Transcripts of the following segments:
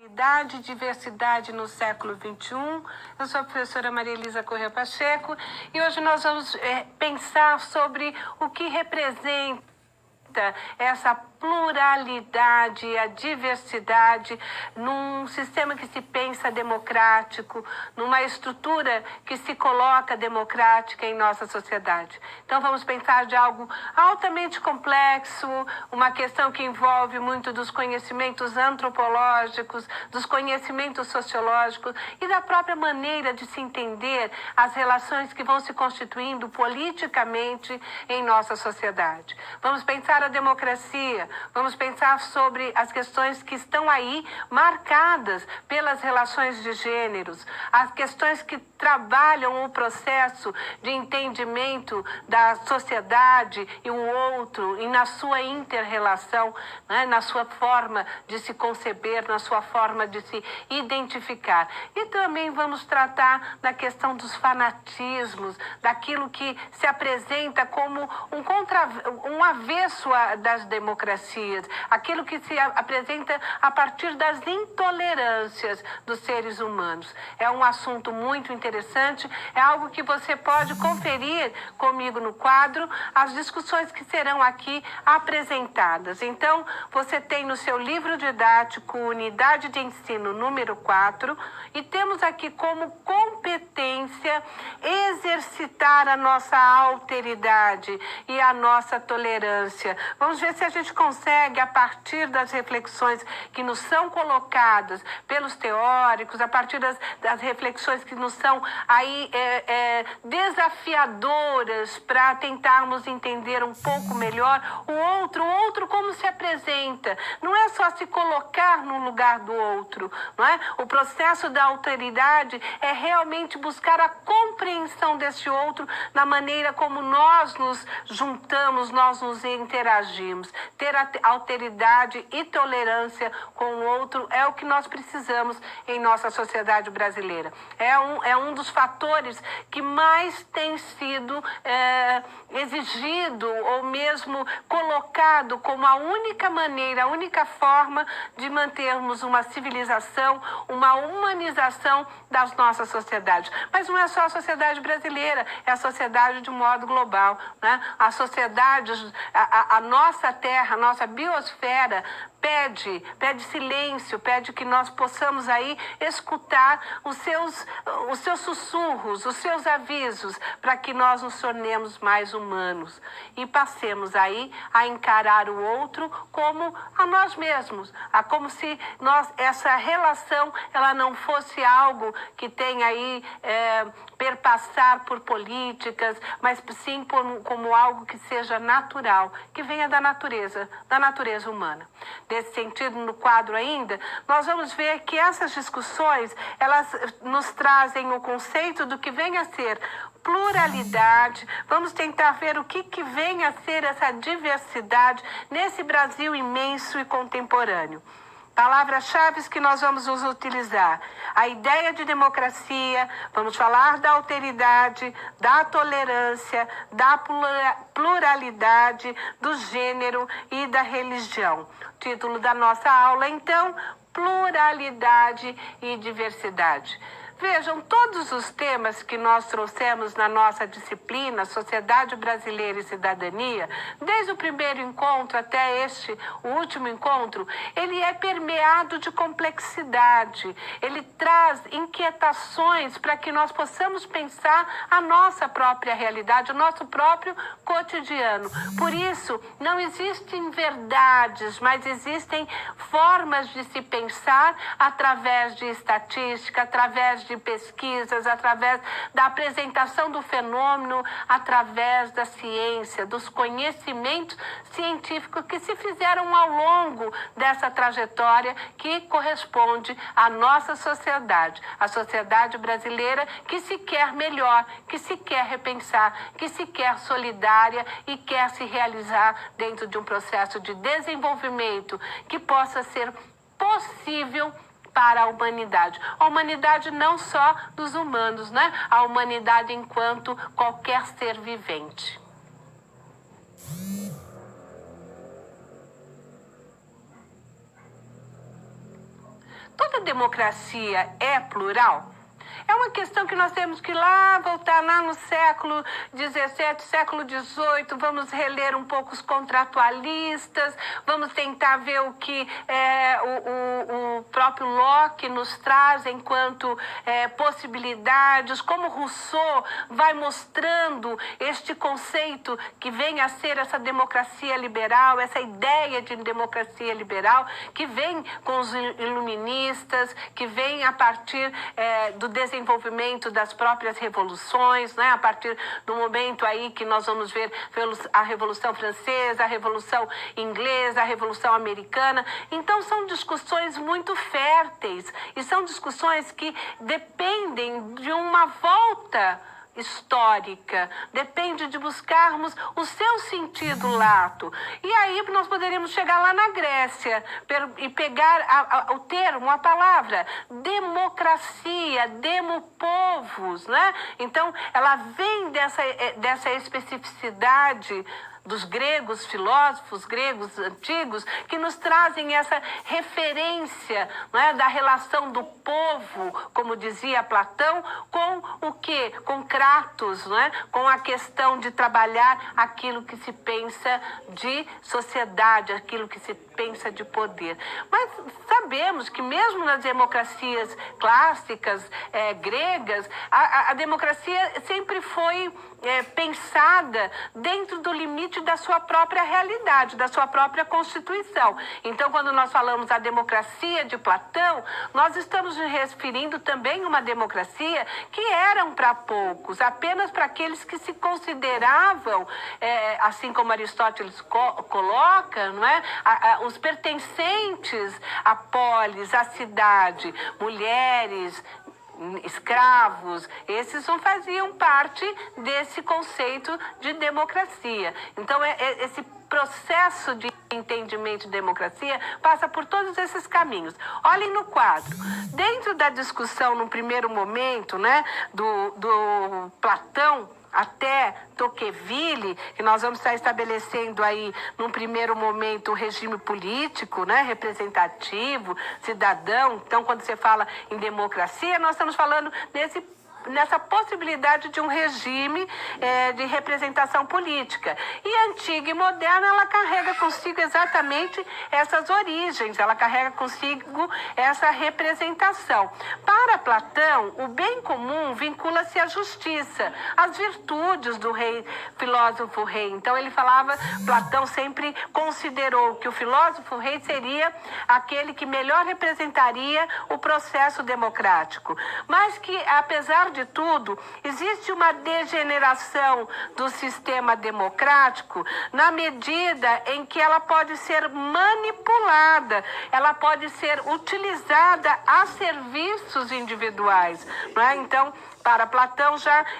Idade e diversidade no século XXI. Eu sou a professora Maria Elisa Corrêa Pacheco e hoje nós vamos pensar sobre o que representa essa pluralidade e a diversidade num sistema que se pensa democrático, numa estrutura que se coloca democrática em nossa sociedade. Então vamos pensar de algo altamente complexo, uma questão que envolve muito dos conhecimentos antropológicos, dos conhecimentos sociológicos e da própria maneira de se entender as relações que vão se constituindo politicamente em nossa sociedade. Vamos pensar a democracia, vamos pensar sobre as questões que estão aí marcadas pelas relações de gêneros, as questões que trabalham o processo de entendimento da sociedade e o outro e na sua inter-relação, né, na sua forma de se conceber, na sua forma de se identificar. E também vamos tratar da questão dos fanatismos, daquilo que se apresenta como um avesso das democracias, aquilo que se apresenta a partir das intolerâncias dos seres humanos. É um assunto muito interessante, é algo que você pode conferir comigo no quadro, as discussões que serão aqui apresentadas. Então, você tem no seu livro didático, Unidade de Ensino número 4, e temos aqui como competência exercitar a nossa alteridade e a nossa tolerância. Vamos ver se a gente consegue, a partir das reflexões que nos são colocadas pelos teóricos, a partir das reflexões que nos são aí desafiadoras para tentarmos entender um pouco melhor o outro como se apresenta. Não é só se colocar no lugar do outro, não é? O processo da alteridade é realmente buscar a compreensão desse outro na maneira como nós nos juntamos, nós nos interagimos. Ter alteridade e tolerância com o outro é o que nós precisamos em nossa sociedade brasileira. É um dos fatores que mais tem sido exigido ou mesmo colocado como a única maneira, a única forma de mantermos uma civilização, uma humanização das nossas sociedades. Mas não é só a sociedade brasileira, é a sociedade de modo global, né? A sociedade, a nossa terra, a nossa biosfera pede silêncio, pede que nós possamos aí escutar os seus sussurros, os seus avisos, para que nós nos tornemos mais humanos e passemos aí a encarar o outro como a nós mesmos, como se essa relação ela não fosse algo que tenha aí perpassar por políticas, mas sim como algo que seja natural, que venha da natureza humana. Nesse sentido, no quadro ainda, nós vamos ver que essas discussões, elas nos trazem o conceito do que vem a ser pluralidade. Vamos tentar ver o que vem a ser essa diversidade nesse Brasil imenso e contemporâneo. Palavras-chave que nós vamos utilizar: a ideia de democracia, vamos falar da alteridade, da tolerância, da pluralidade, do gênero e da religião. Título da nossa aula, então, pluralidade e diversidade. Vejam, todos os temas que nós trouxemos na nossa disciplina, Sociedade Brasileira e Cidadania, desde o primeiro encontro até o último encontro, ele é permeado de complexidade. Ele traz inquietações para que nós possamos pensar a nossa própria realidade, o nosso próprio cotidiano. Por isso, não existem verdades, mas existem formas de se pensar através de estatística, através de pesquisas, através da apresentação do fenômeno, através da ciência, dos conhecimentos científicos que se fizeram ao longo dessa trajetória que corresponde à nossa sociedade, a sociedade brasileira que se quer melhor, que se quer repensar, que se quer solidária e quer se realizar dentro de um processo de desenvolvimento que possa ser possível para a humanidade não só dos humanos, né? A humanidade enquanto qualquer ser vivente. Toda democracia é plural? É uma questão que nós temos que lá voltar lá no século XVII, século XVIII, vamos reler um pouco os contratualistas, vamos tentar ver o que o próprio Locke nos traz enquanto possibilidades, como Rousseau vai mostrando este conceito que vem a ser essa democracia liberal, essa ideia de democracia liberal, que vem com os iluministas, que vem a partir do desenvolvimento das próprias revoluções, né? A partir do momento aí que nós vamos ver a Revolução Francesa, a Revolução Inglesa, a Revolução Americana. Então, são discussões muito férteis e são discussões que dependem de uma volta histórica, depende de buscarmos o seu sentido lato. E aí nós poderíamos chegar lá na Grécia e pegar o termo, a palavra democracia, demopovos, né? Então, ela vem dessa especificidade dos gregos, filósofos gregos antigos, que nos trazem essa referência, né, da relação do povo, como dizia Platão, com o quê? Com Kratos, né? Com a questão de trabalhar aquilo que se pensa de sociedade, aquilo que se pensa de poder. Mas sabemos que mesmo nas democracias clássicas gregas, a democracia sempre foi pensada dentro do limite da sua própria realidade, da sua própria Constituição. Então, quando nós falamos a democracia de Platão, nós estamos nos referindo também a uma democracia que eram para poucos, apenas para aqueles que se consideravam, assim como Aristóteles coloca, não é? Os pertencentes à polis, à cidade, mulheres, escravos, esses não faziam parte desse conceito de democracia. Então, esse processo de entendimento de democracia passa por todos esses caminhos. Olhem no quadro. Dentro da discussão, no primeiro momento, né, do Platão até Tocqueville, que nós vamos estar estabelecendo aí, num primeiro momento, o regime político, né, representativo, cidadão. Então, quando você fala em democracia, nós estamos falando nessa possibilidade de um regime de representação política. E antiga e moderna, ela carrega consigo exatamente essas origens, ela carrega consigo essa representação. Para Platão, o bem comum vincula-se à justiça, às virtudes do rei, filósofo rei. Então, ele falava, Platão sempre considerou que o filósofo rei seria aquele que melhor representaria o processo democrático. Mas que, apesar de tudo, existe uma degeneração do sistema democrático na medida em que ela pode ser manipulada, ela pode ser utilizada a serviços individuais, não é? Então, para Platão,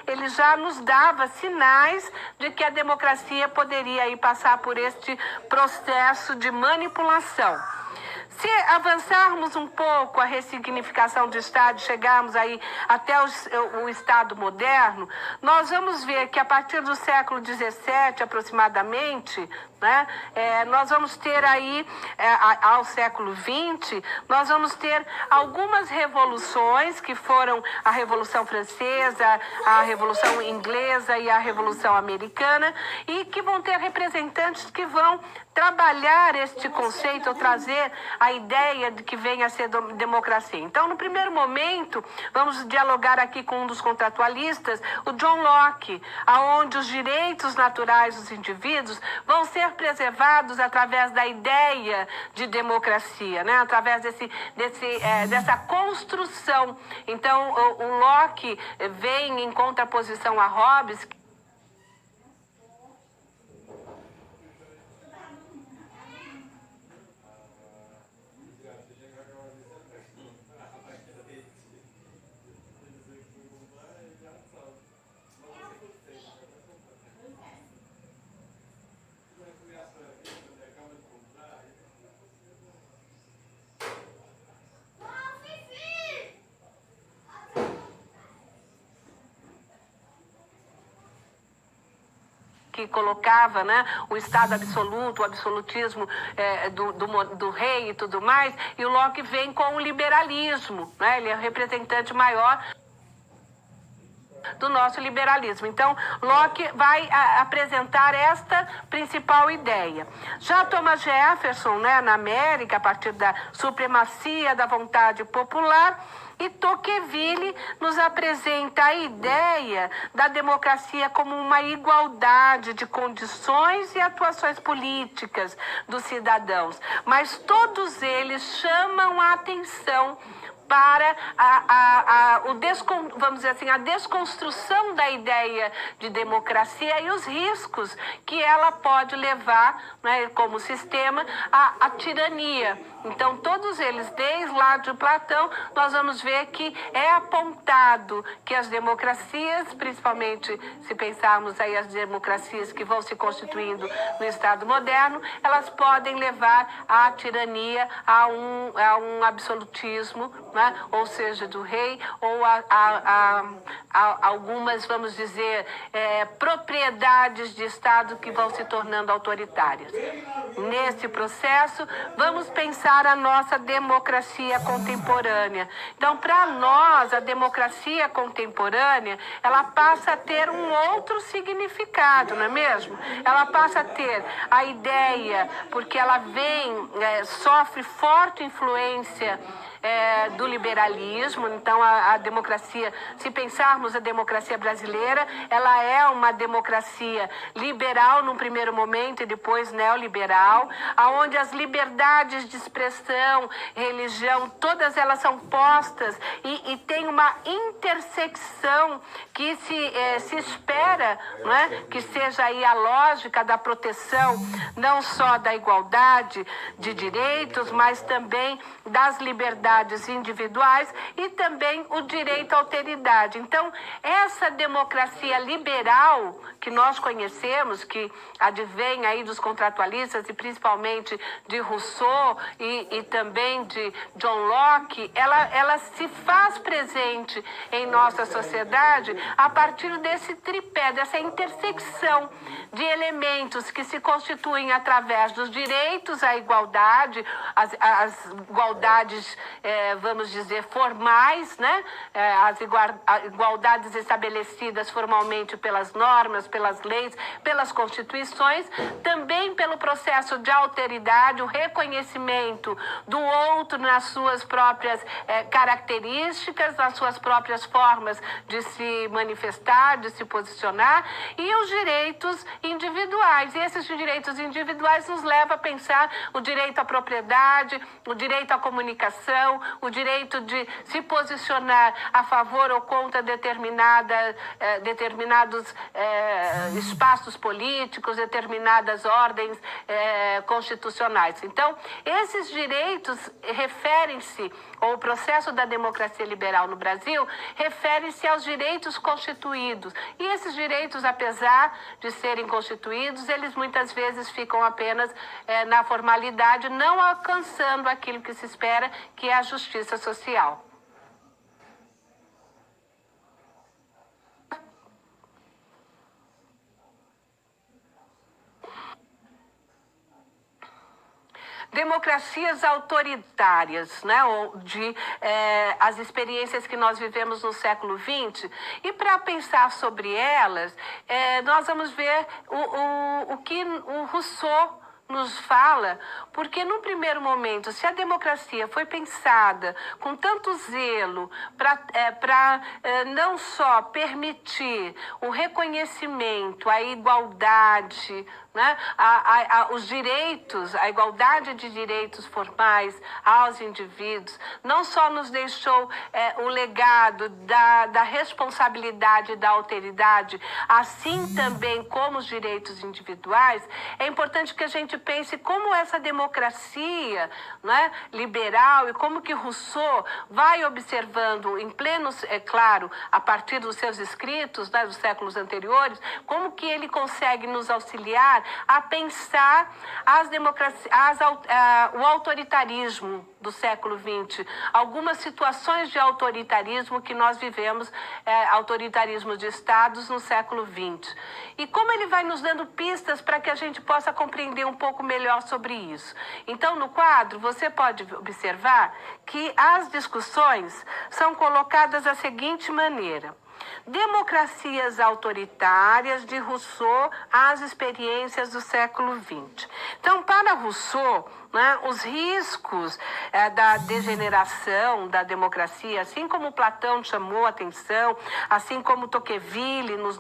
ele já nos dava sinais de que a democracia poderia aí passar por este processo de manipulação. Se avançarmos um pouco a ressignificação do Estado, chegarmos aí até o Estado moderno, nós vamos ver que a partir do século XVII, aproximadamente, né, nós vamos ter aí, ao século XX, nós vamos ter algumas revoluções, que foram a Revolução Francesa, a Revolução Inglesa e a Revolução Americana, e que vão ter representantes que vão trabalhar este conceito, ou trazer a ideia de que venha a ser democracia. Então, no primeiro momento, vamos dialogar aqui com um dos contratualistas, o John Locke, aonde os direitos naturais dos indivíduos vão ser preservados através da ideia de democracia, né? Através dessa construção. Então, o Locke vem em contraposição a Hobbes, que colocava, né, o Estado absoluto, o absolutismo do rei e tudo mais, e o Locke vem com o liberalismo, né? Ele é o representante maior do nosso liberalismo. Então, Locke vai apresentar esta principal ideia. Já Thomas Jefferson, né, na América, a partir da supremacia da vontade popular, e Tocqueville nos apresenta a ideia da democracia como uma igualdade de condições e atuações políticas dos cidadãos. Mas todos eles chamam a atenção para vamos dizer assim, a desconstrução da ideia de democracia e os riscos que ela pode levar, né, como sistema, à tirania. Então, todos eles, desde lá de Platão, nós vamos ver que é apontado que as democracias, principalmente se pensarmos aí as democracias que vão se constituindo no Estado moderno, elas podem levar à tirania, a um absolutismo, né? Ou seja, do rei, ou a algumas, vamos dizer, propriedades de Estado que vão se tornando autoritárias. Nesse processo, vamos pensar a nossa democracia contemporânea. Então, para nós, a democracia contemporânea, ela passa a ter um outro significado, não é mesmo? Ela passa a ter a ideia, porque ela sofre forte influência do liberalismo. Então, a democracia, se pensarmos a democracia brasileira, ela é uma democracia liberal num primeiro momento e depois neoliberal, aonde as liberdades de expressão, religião, todas elas são postas e tem uma intersecção que se espera, né, que seja aí a lógica da proteção, não só da igualdade de direitos, mas também das liberdades individuais e também o direito à alteridade. Então, essa democracia liberal que nós conhecemos, que advém aí dos contratualistas e principalmente de Rousseau e também de John Locke, ela se faz presente em nossa sociedade a partir desse tripé, dessa intersecção de elementos que se constituem através dos direitos à igualdade, as igualdades, vamos dizer, formais, né? As igualdades estabelecidas formalmente pelas normas, pelas leis, pelas constituições, também pelo processo de alteridade, o reconhecimento do outro nas suas próprias características, nas suas próprias formas de se manifestar, de se posicionar, e os direitos individuais. E esses direitos individuais nos levam a pensar o direito à propriedade, o direito à comunicação, o direito de se posicionar a favor ou contra determinados espaços políticos, determinadas ordens constitucionais. Então, esses direitos referem-se, ou o processo da democracia liberal no Brasil, refere-se aos direitos constituídos. E esses direitos, apesar de serem constituídos, eles muitas vezes ficam apenas na formalidade, não alcançando aquilo que se espera, que é a justiça social. Democracias autoritárias, né, as experiências que nós vivemos no século XX, e para pensar sobre elas, nós vamos ver o que o Rousseau nos fala, porque num primeiro momento, se a democracia foi pensada com tanto zelo para não só permitir o reconhecimento, a igualdade, né, os direitos, a igualdade de direitos formais aos indivíduos, não só nos deixou o legado da responsabilidade e da alteridade, assim também como os direitos individuais. É importante que a gente pense como essa democracia, né, liberal, e como que Rousseau vai observando em pleno, claro, a partir dos seus escritos, né, dos séculos anteriores, como que ele consegue nos auxiliar a pensar o autoritarismo do século XX, algumas situações de autoritarismo que nós vivemos, autoritarismo de estados no século XX. E como ele vai nos dando pistas para que a gente possa compreender um pouco melhor sobre isso. Então, no quadro, você pode observar que as discussões são colocadas da seguinte maneira: democracias autoritárias de Rousseau às experiências do século XX. Então, para Rousseau, né, os riscos da degeneração da democracia, assim como Platão chamou a atenção, assim como Tocqueville nos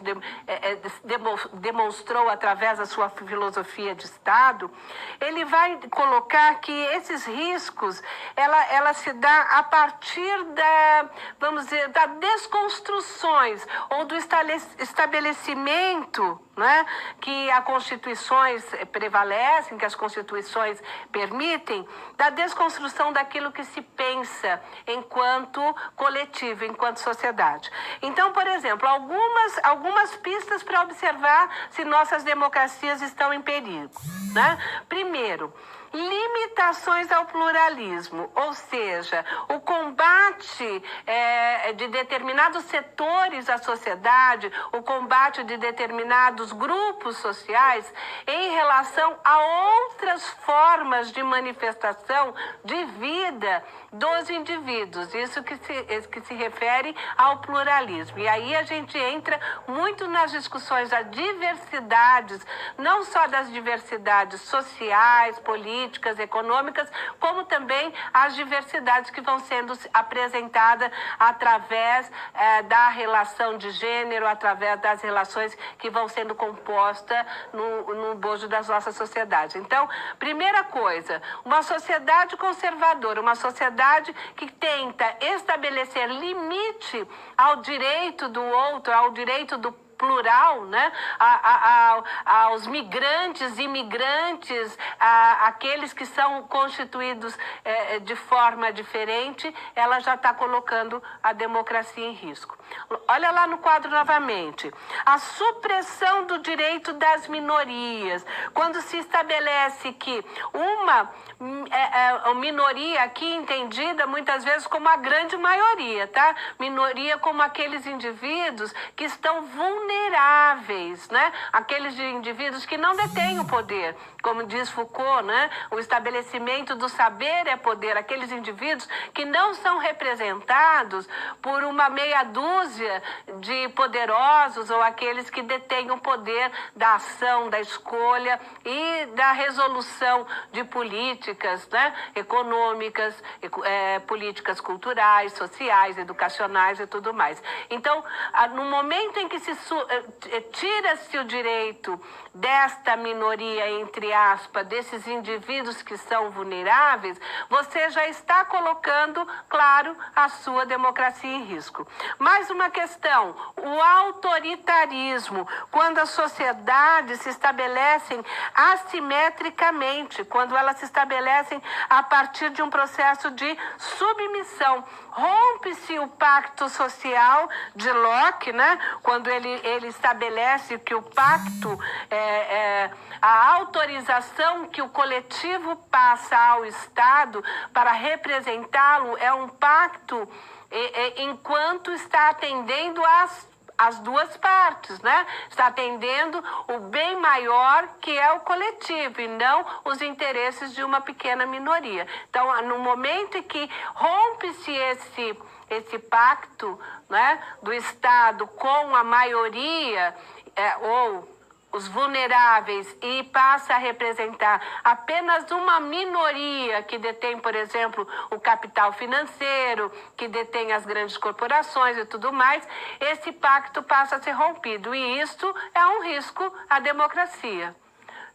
demonstrou através da sua filosofia de Estado, ele vai colocar que esses riscos, ela se dá a partir vamos dizer, da desconstruções ou do estabelecimento, né, que as constituições prevalecem, que as constituições permitem, da desconstrução daquilo que se pensa enquanto coletivo, enquanto sociedade. Então, por exemplo, algumas pistas para observar se nossas democracias estão em perigo, né? Primeiro, limitações ao pluralismo, ou seja, o combate de determinados setores da sociedade, o combate de determinados grupos sociais em relação a outras formas de manifestação de vida dos indivíduos. Isso que se refere ao pluralismo. E aí a gente entra muito nas discussões das diversidades, não só das diversidades sociais, políticas, econômicas, como também as diversidades que vão sendo apresentadas através da relação de gênero, através das relações que vão sendo compostas no bojo das nossas sociedades. Então, primeira coisa, uma sociedade conservadora, uma sociedade que tenta estabelecer limite ao direito do outro, ao direito do plural, né? Aos migrantes, imigrantes, aqueles que são constituídos de forma diferente, ela já está colocando a democracia em risco. Olha lá no quadro novamente. A supressão do direito das minorias. Quando se estabelece que uma minoria aqui entendida muitas vezes como a grande maioria, tá? Minoria como aqueles indivíduos que estão vulneráveis, né? Aqueles indivíduos que não detêm o poder, como diz Foucault, né? O estabelecimento do saber é poder. Aqueles indivíduos que não são representados por uma meia dúzia de poderosos ou aqueles que detêm o poder da ação, da escolha e da resolução de políticas, né? Econômicas, políticas culturais, sociais, educacionais e tudo mais. Então, no momento em que se tira-se o direito desta minoria, entre aspas, desses indivíduos que são vulneráveis, você já está colocando, claro, a sua democracia em risco. Mais uma questão, o autoritarismo, quando as sociedades se estabelecem assimetricamente, quando elas se estabelecem a partir de um processo de submissão. Rompe-se o pacto social de Locke, né? Quando ele estabelece que o pacto, a autorização que o coletivo passa ao Estado para representá-lo é um pacto enquanto está atendendo as duas partes, né? Está atendendo o bem maior, que é o coletivo, e não os interesses de uma pequena minoria. Então, no momento em que rompe-se esse pacto, né, do Estado com a maioria, ou os vulneráveis, e passa a representar apenas uma minoria que detém, por exemplo, o capital financeiro, que detém as grandes corporações e tudo mais, esse pacto passa a ser rompido. E isto é um risco à democracia.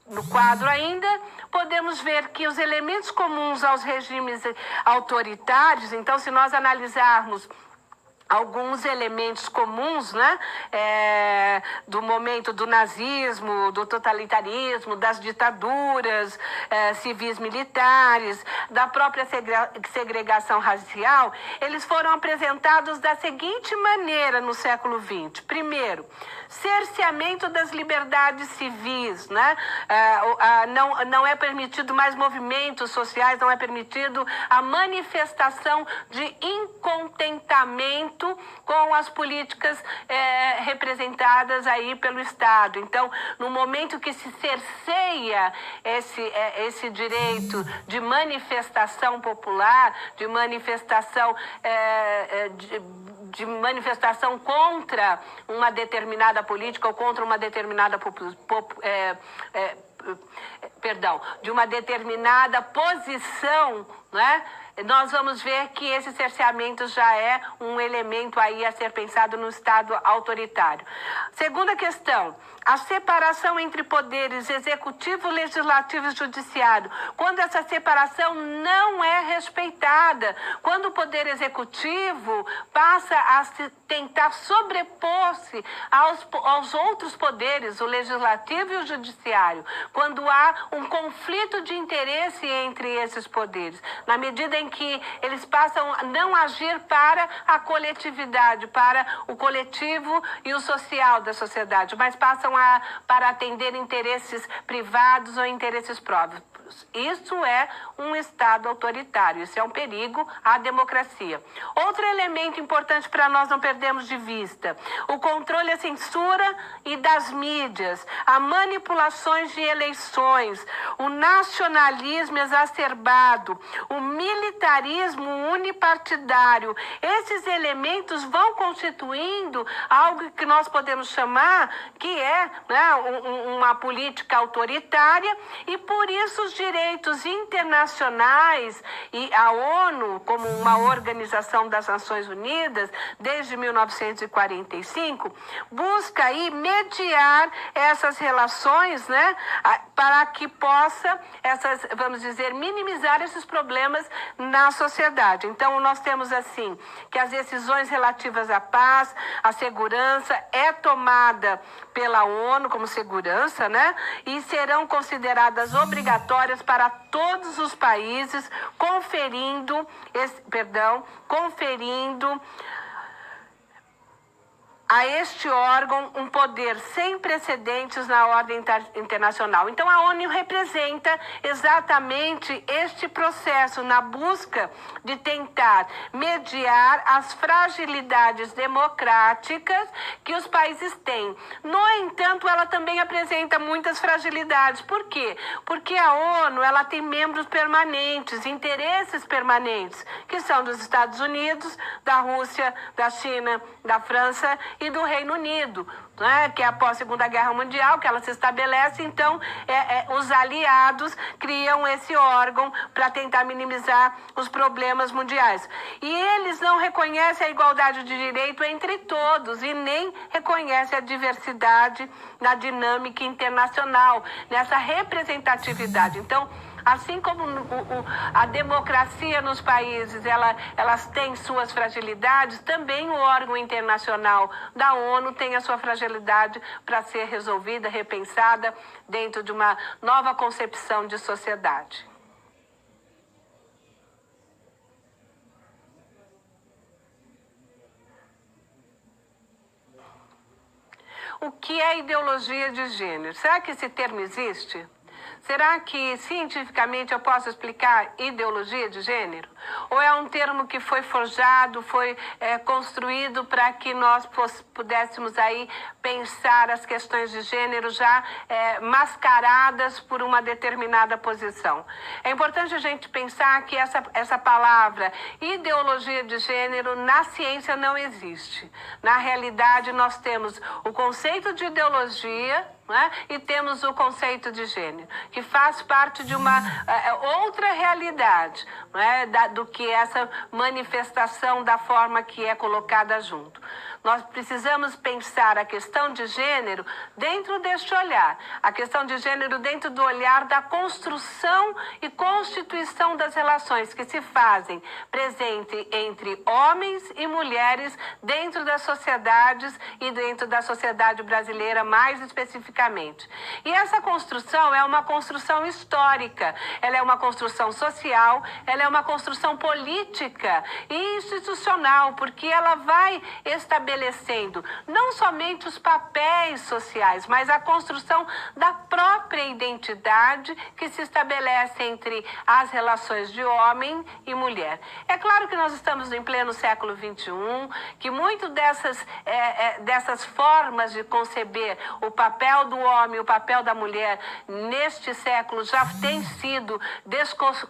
No quadro ainda, podemos ver que os elementos comuns aos regimes autoritários, então, se nós analisarmos alguns elementos comuns, né, do momento do nazismo, do totalitarismo, das ditaduras civis militares, da própria segregação racial, eles foram apresentados da seguinte maneira no século XX. Primeiro, cerceamento das liberdades civis, né? Não é permitido mais movimentos sociais, não é permitido a manifestação de incontentamento com as políticas representadas aí pelo Estado. Então, no momento que se cerceia esse direito de manifestação popular, de manifestação contra uma determinada política ou contra uma determinada de uma determinada posição, né? Nós vamos ver que esse cerceamento já é um elemento aí a ser pensado no Estado autoritário. Segunda questão, a separação entre poderes executivo, legislativo e judiciário. Quando essa separação não é respeitada, quando o poder executivo passa a tentar sobrepor-se aos outros poderes, o legislativo e o judiciário, quando há um conflito de interesse entre esses poderes, na medida em que eles passam a não agir para a coletividade, para o coletivo e o social da sociedade, mas passam para atender interesses privados ou interesses próprios. Isso é um Estado autoritário, isso é um perigo à democracia. Outro elemento importante para nós não perdermos de vista, o controle e a censura e das mídias, as manipulações de eleições, o nacionalismo exacerbado, o militarismo unipartidário. Esses elementos vão constituindo algo que nós podemos chamar que é, né, uma política autoritária, e por isso os direitos internacionais e a ONU, como uma organização das Nações Unidas, desde 1945, busca aí mediar essas relações, né, para que possa, vamos dizer, minimizar esses problemas na sociedade. Então, nós temos assim, que as decisões relativas à paz, à segurança, é tomada pela ONU como segurança, né, e serão consideradas obrigatórias para todos os países, conferindo a este órgão um poder sem precedentes na ordem internacional. Então, a ONU representa exatamente este processo na busca de tentar mediar as fragilidades democráticas que os países têm. No entanto, ela também apresenta muitas fragilidades. Por quê? Porque a ONU ela tem membros permanentes, interesses permanentes, que são dos Estados Unidos, da Rússia, da China, da França e do Reino Unido, né, que é após a Segunda Guerra Mundial que ela se estabelece. Então, os aliados criam esse órgão para tentar minimizar os problemas mundiais. E eles não reconhecem a igualdade de direito entre todos e nem reconhecem a diversidade na dinâmica internacional, nessa representatividade. Então, assim como a democracia nos países, elas têm suas fragilidades, também o órgão internacional da ONU tem a sua fragilidade para ser resolvida, repensada dentro de uma nova concepção de sociedade. O que é ideologia de gênero? Será que esse termo existe? Será que cientificamente eu posso explicar ideologia de gênero? Ou é um termo que foi forjado, foi construído para que nós pudéssemos aí pensar as questões de gênero já mascaradas por uma determinada posição? É importante a gente pensar que essa palavra ideologia de gênero na ciência não existe. Na realidade, nós temos o conceito de ideologia, né? E temos o conceito de gênero, que faz parte de uma outra realidade, né? Do que essa manifestação da forma que é colocada junto. Nós precisamos pensar a questão de gênero dentro deste olhar, a questão de gênero dentro do olhar da construção e constituição das relações que se fazem presente entre homens e mulheres dentro das sociedades e dentro da sociedade brasileira mais especificamente. E essa construção é uma construção histórica, ela é uma construção social, ela é uma construção política e institucional, porque ela vai estabelecendo não somente os papéis sociais, mas a construção da própria identidade que se estabelece entre as relações de homem e mulher. É claro que nós estamos em pleno século XXI, que muito dessas formas de conceber o papel do homem, o papel da mulher neste século já têm sido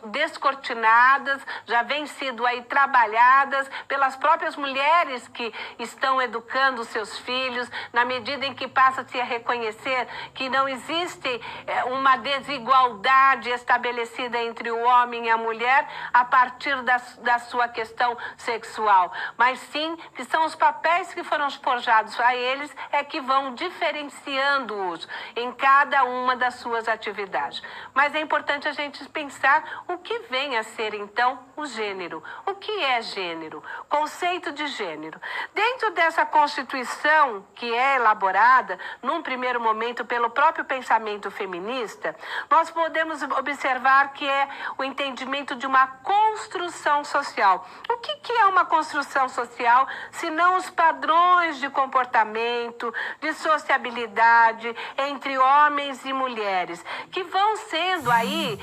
descortinadas, já vêm sido aí trabalhadas pelas próprias mulheres que estão educando seus filhos, na medida em que passa-se a reconhecer que não existe uma desigualdade estabelecida entre o homem e a mulher a partir da sua questão sexual, mas sim que são os papéis que foram forjados a eles que vão diferenciando-os em cada uma das suas atividades. Mas é importante a gente pensar o que vem a ser, então, o gênero. O que é gênero? Conceito de gênero. Dentro dessa constituição que é elaborada, num primeiro momento, pelo próprio pensamento feminista, nós podemos observar que é o entendimento de uma construção social. O que é uma construção social, se não os padrões de comportamento, de sociabilidade entre homens e mulheres, que vão sendo aí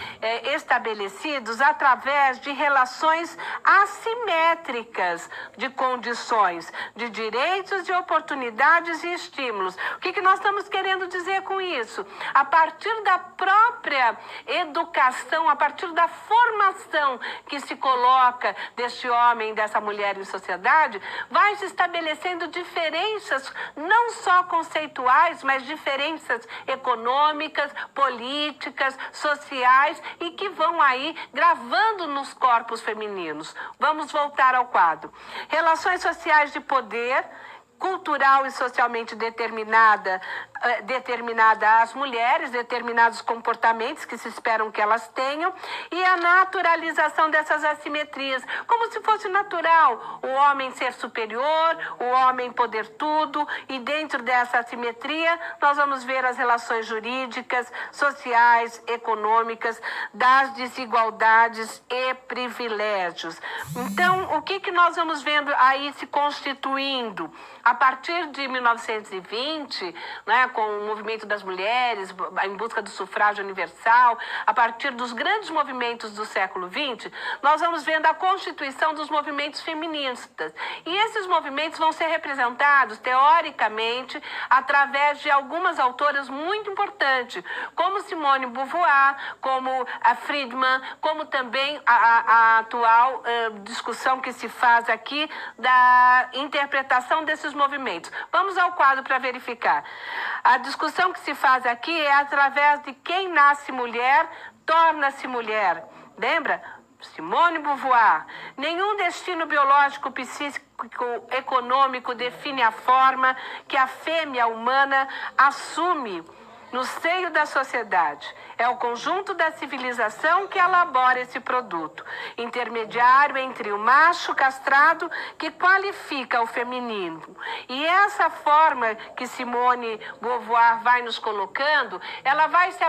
estabelecidos através de relações assimétricas de condições, de direitos, de oportunidades e estímulos. O que nós estamos querendo dizer com isso? A partir da própria educação, a partir da formação que se coloca deste homem e dessa mulher em sociedade, vai se estabelecendo diferenças não só conceituais, mas diferenças econômicas, políticas, sociais e que vão aí gravando nos corpos femininos. Vamos voltar ao quadro. Relações sociais de poder, cultural e socialmente determinada às mulheres, determinados comportamentos que se esperam que elas tenham, e a naturalização dessas assimetrias, como se fosse natural o homem ser superior, o homem poder tudo, e dentro dessa assimetria nós vamos ver as relações jurídicas, sociais, econômicas, das desigualdades e privilégios. Então, o que nós vamos vendo aí se constituindo? A partir de 1920, né, com o movimento das mulheres, em busca do sufrágio universal, a partir dos grandes movimentos do século XX, nós vamos vendo a constituição dos movimentos feministas. E esses movimentos vão ser representados, teoricamente, através de algumas autoras muito importantes, como Simone de Beauvoir, como a Friedman, como também a atual discussão que se faz aqui da interpretação desses movimentos. Vamos ao quadro para verificar. A discussão que se faz aqui é através de quem nasce mulher, torna-se mulher. Lembra? Simone de Beauvoir. Nenhum destino biológico, psíquico, econômico define a forma que a fêmea humana assume no seio da sociedade. É o conjunto da civilização que elabora esse produto, intermediário entre o macho castrado que qualifica o feminino. E essa forma que Simone de Beauvoir vai nos colocando, ela vai se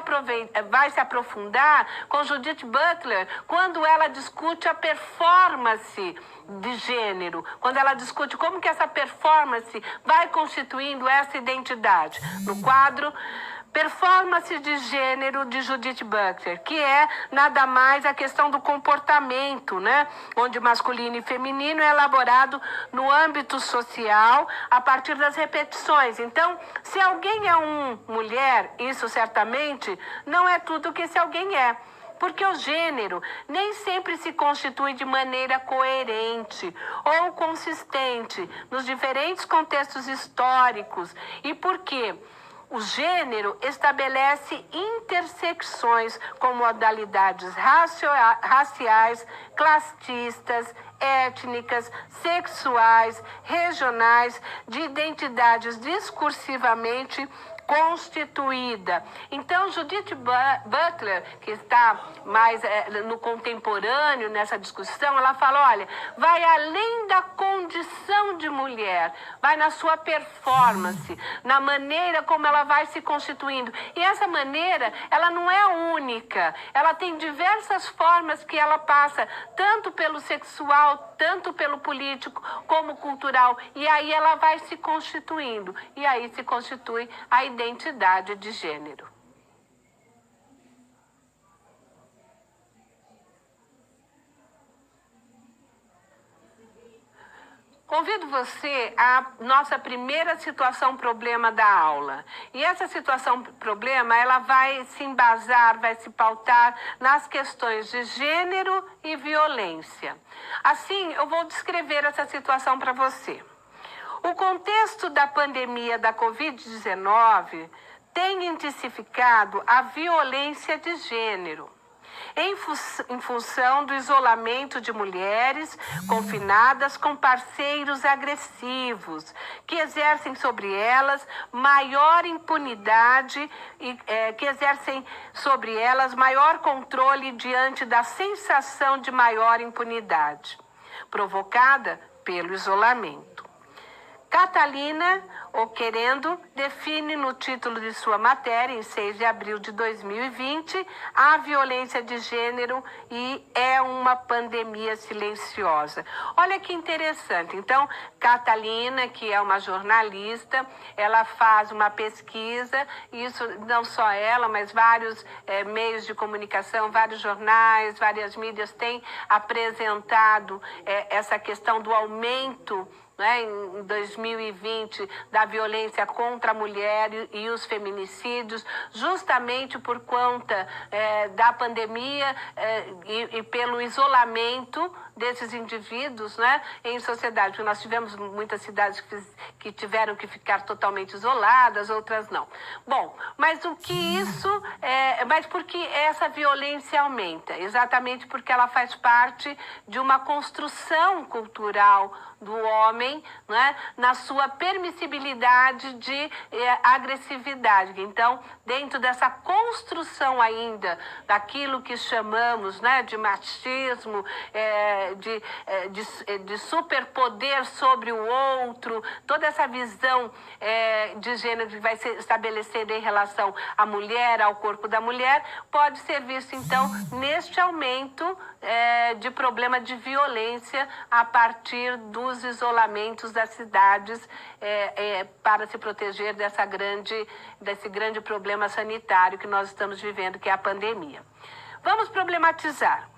aprofundar com Judith Butler, quando ela discute a performance de gênero, quando ela discute como que essa performance vai constituindo essa identidade. No quadro Performance de Gênero, de Judith Butler, que é nada mais a questão do comportamento, né? Onde masculino e feminino é elaborado no âmbito social a partir das repetições. Então, se alguém é mulher, isso certamente não é tudo que esse alguém é. Porque o gênero nem sempre se constitui de maneira coerente ou consistente nos diferentes contextos históricos. E por quê? O gênero estabelece intersecções com modalidades raciais, classistas, étnicas, sexuais, regionais, de identidades discursivamente constituída. Então, Judith Butler, que está mais no contemporâneo nessa discussão, ela fala, olha, vai além da condição de mulher, vai na sua performance, na maneira como ela vai se constituindo. E essa maneira, ela não é única, ela tem diversas formas que ela passa, tanto pelo sexual, tanto pelo político, como cultural. E aí ela vai se constituindo, e aí se constitui a identidade de gênero. Convido você à nossa primeira situação problema da aula. E essa situação problema, ela vai se embasar, vai se pautar nas questões de gênero e violência. Assim, eu vou descrever essa situação para você. O contexto da pandemia da Covid-19 tem intensificado a violência de gênero, em função do isolamento de mulheres confinadas com parceiros agressivos, que exercem sobre elas maior impunidade e que exercem sobre elas maior controle diante da sensação de maior impunidade, provocada pelo isolamento. Catalina Oquerendo define no título de sua matéria, em 6 de abril de 2020, a violência de gênero e é uma pandemia silenciosa. Olha que interessante. Então, Catalina, que é uma jornalista, ela faz uma pesquisa, isso não só ela, mas vários meios de comunicação, vários jornais, várias mídias têm apresentado essa questão do aumento, né, em 2020, da violência contra a mulher e os feminicídios, justamente por conta da pandemia e pelo isolamento desses indivíduos, né, em sociedade. Porque nós tivemos muitas cidades que tiveram que ficar totalmente isoladas, outras não. Bom, mas o que isso... mas por que essa violência aumenta? Exatamente porque ela faz parte de uma construção cultural do homem, né, na sua permissibilidade de agressividade. Então, dentro dessa construção ainda daquilo que chamamos, né, de machismo, de superpoder sobre o outro, toda essa visão de gênero que vai se estabelecer em relação à mulher, ao corpo da mulher, pode ser visto, então, neste aumento de problema de violência a partir dos isolamentos das cidades para se proteger desse grande problema sanitário que nós estamos vivendo, que é a pandemia. Vamos problematizar.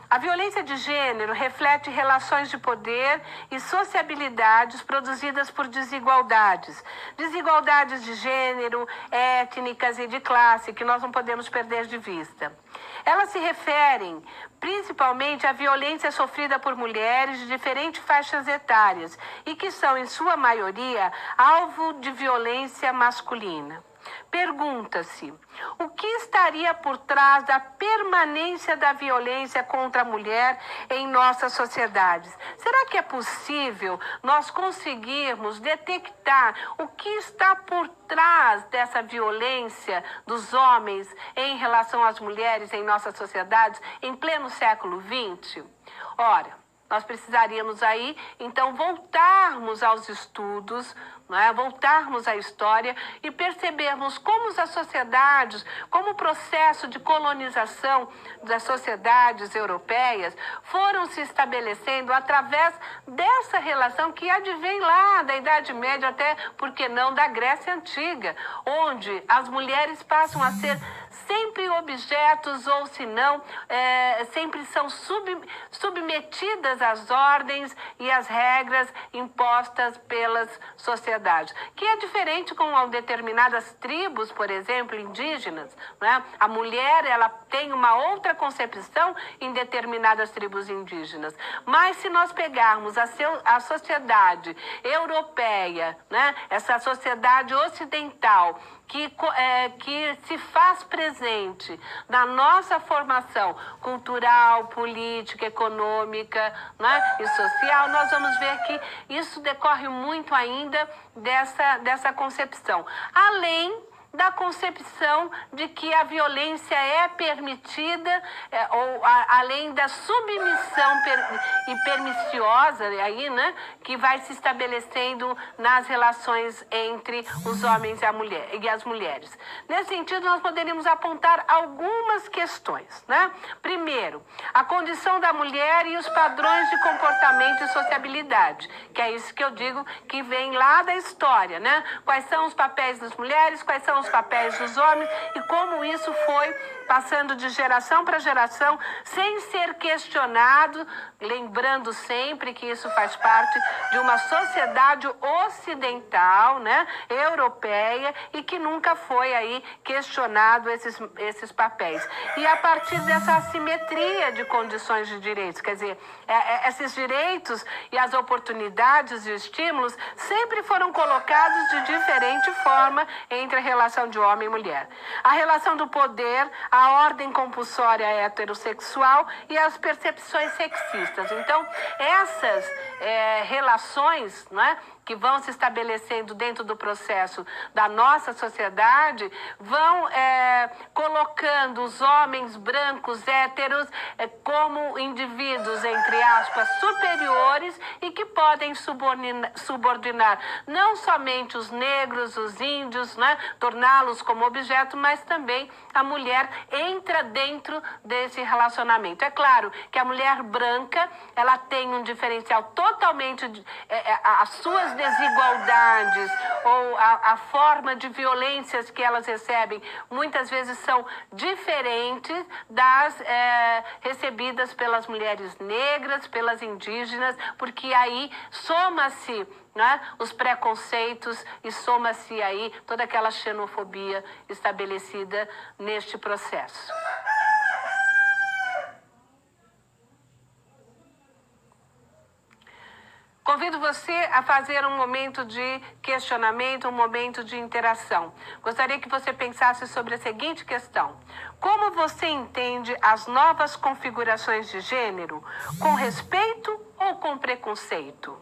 A violência de gênero reflete relações de poder e sociabilidades produzidas por desigualdades. Desigualdades de gênero, étnicas e de classe, que nós não podemos perder de vista. Elas se referem principalmente à violência sofrida por mulheres de diferentes faixas etárias e que são, em sua maioria, alvo de violência masculina. Pergunta-se, o que estaria por trás da permanência da violência contra a mulher em nossas sociedades? Será que é possível nós conseguirmos detectar o que está por trás dessa violência dos homens em relação às mulheres em nossas sociedades em pleno século XX? Ora, nós precisaríamos aí, então, voltarmos aos estudos, né? Voltarmos à história e percebermos como as sociedades, como o processo de colonização das sociedades europeias foram se estabelecendo através dessa relação que advém lá da Idade Média, até, por que não, da Grécia Antiga, onde as mulheres passam a ser sempre objetos, ou se não, sempre são submetidas às ordens e às regras impostas pelas sociedades, que é diferente com determinadas tribos, por exemplo, indígenas, né? A mulher, ela tem uma outra concepção em determinadas tribos indígenas. Mas se nós pegarmos a sociedade europeia, né? Essa sociedade ocidental, que se faz presente na nossa formação cultural, política, econômica, né, e social, nós vamos ver que isso decorre muito ainda dessa concepção. Além da concepção de que a violência é permitida, além da submissão e perniciosa aí, né, que vai se estabelecendo nas relações entre os homens e as mulheres. Nesse sentido, nós poderíamos apontar algumas questões, né? Primeiro, a condição da mulher e os padrões de comportamento e sociabilidade, que é isso que eu digo que vem lá da história, né? Quais são os papéis das mulheres, quais são os papéis dos homens e como isso foi passando de geração para geração sem ser questionado, lembrando sempre que isso faz parte de uma sociedade ocidental, né, europeia, e que nunca foi aí questionado esses papéis. E a partir dessa assimetria de condições de direitos, quer dizer, esses direitos e as oportunidades e estímulos sempre foram colocados de diferente forma entre a relação de homem e mulher. A relação do poder, a ordem compulsória heterossexual e as percepções sexistas. Então, essas relações, né, que vão se estabelecendo dentro do processo da nossa sociedade, vão colocando os homens brancos, héteros, como indivíduos, entre aspas, superiores e que podem subordinar não somente os negros, os índios, né, torná-los como objeto, mas também a mulher entra dentro desse relacionamento. É claro que a mulher branca, ela tem um diferencial totalmente, as suas desigualdades ou a forma de violências que elas recebem muitas vezes são diferentes das recebidas pelas mulheres negras, pelas indígenas, porque aí soma-se, né, os preconceitos e soma-se aí toda aquela xenofobia estabelecida neste processo. Convido você a fazer um momento de questionamento, um momento de interação. Gostaria que você pensasse sobre a seguinte questão: como você entende as novas configurações de gênero? Com respeito ou com preconceito?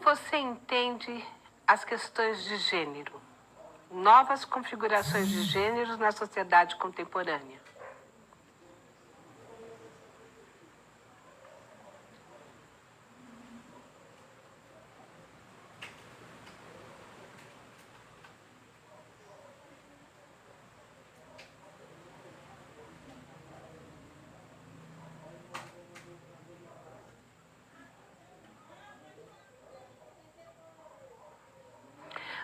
você entende as questões de gênero? Novas configurações de gêneros na sociedade contemporânea.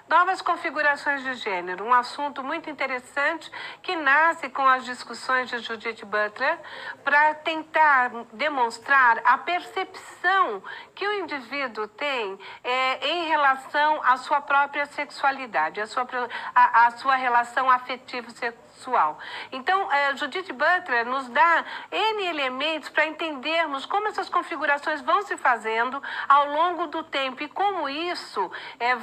Novas configurações de gênero, um assunto muito interessante que nasce com as discussões de Judith Butler para tentar demonstrar a percepção que o indivíduo tem em relação à sua própria sexualidade, a sua relação afetivo-sexual. Então, Judith Butler nos dá N elementos para entendermos como essas configurações vão se fazendo ao longo do tempo e como isso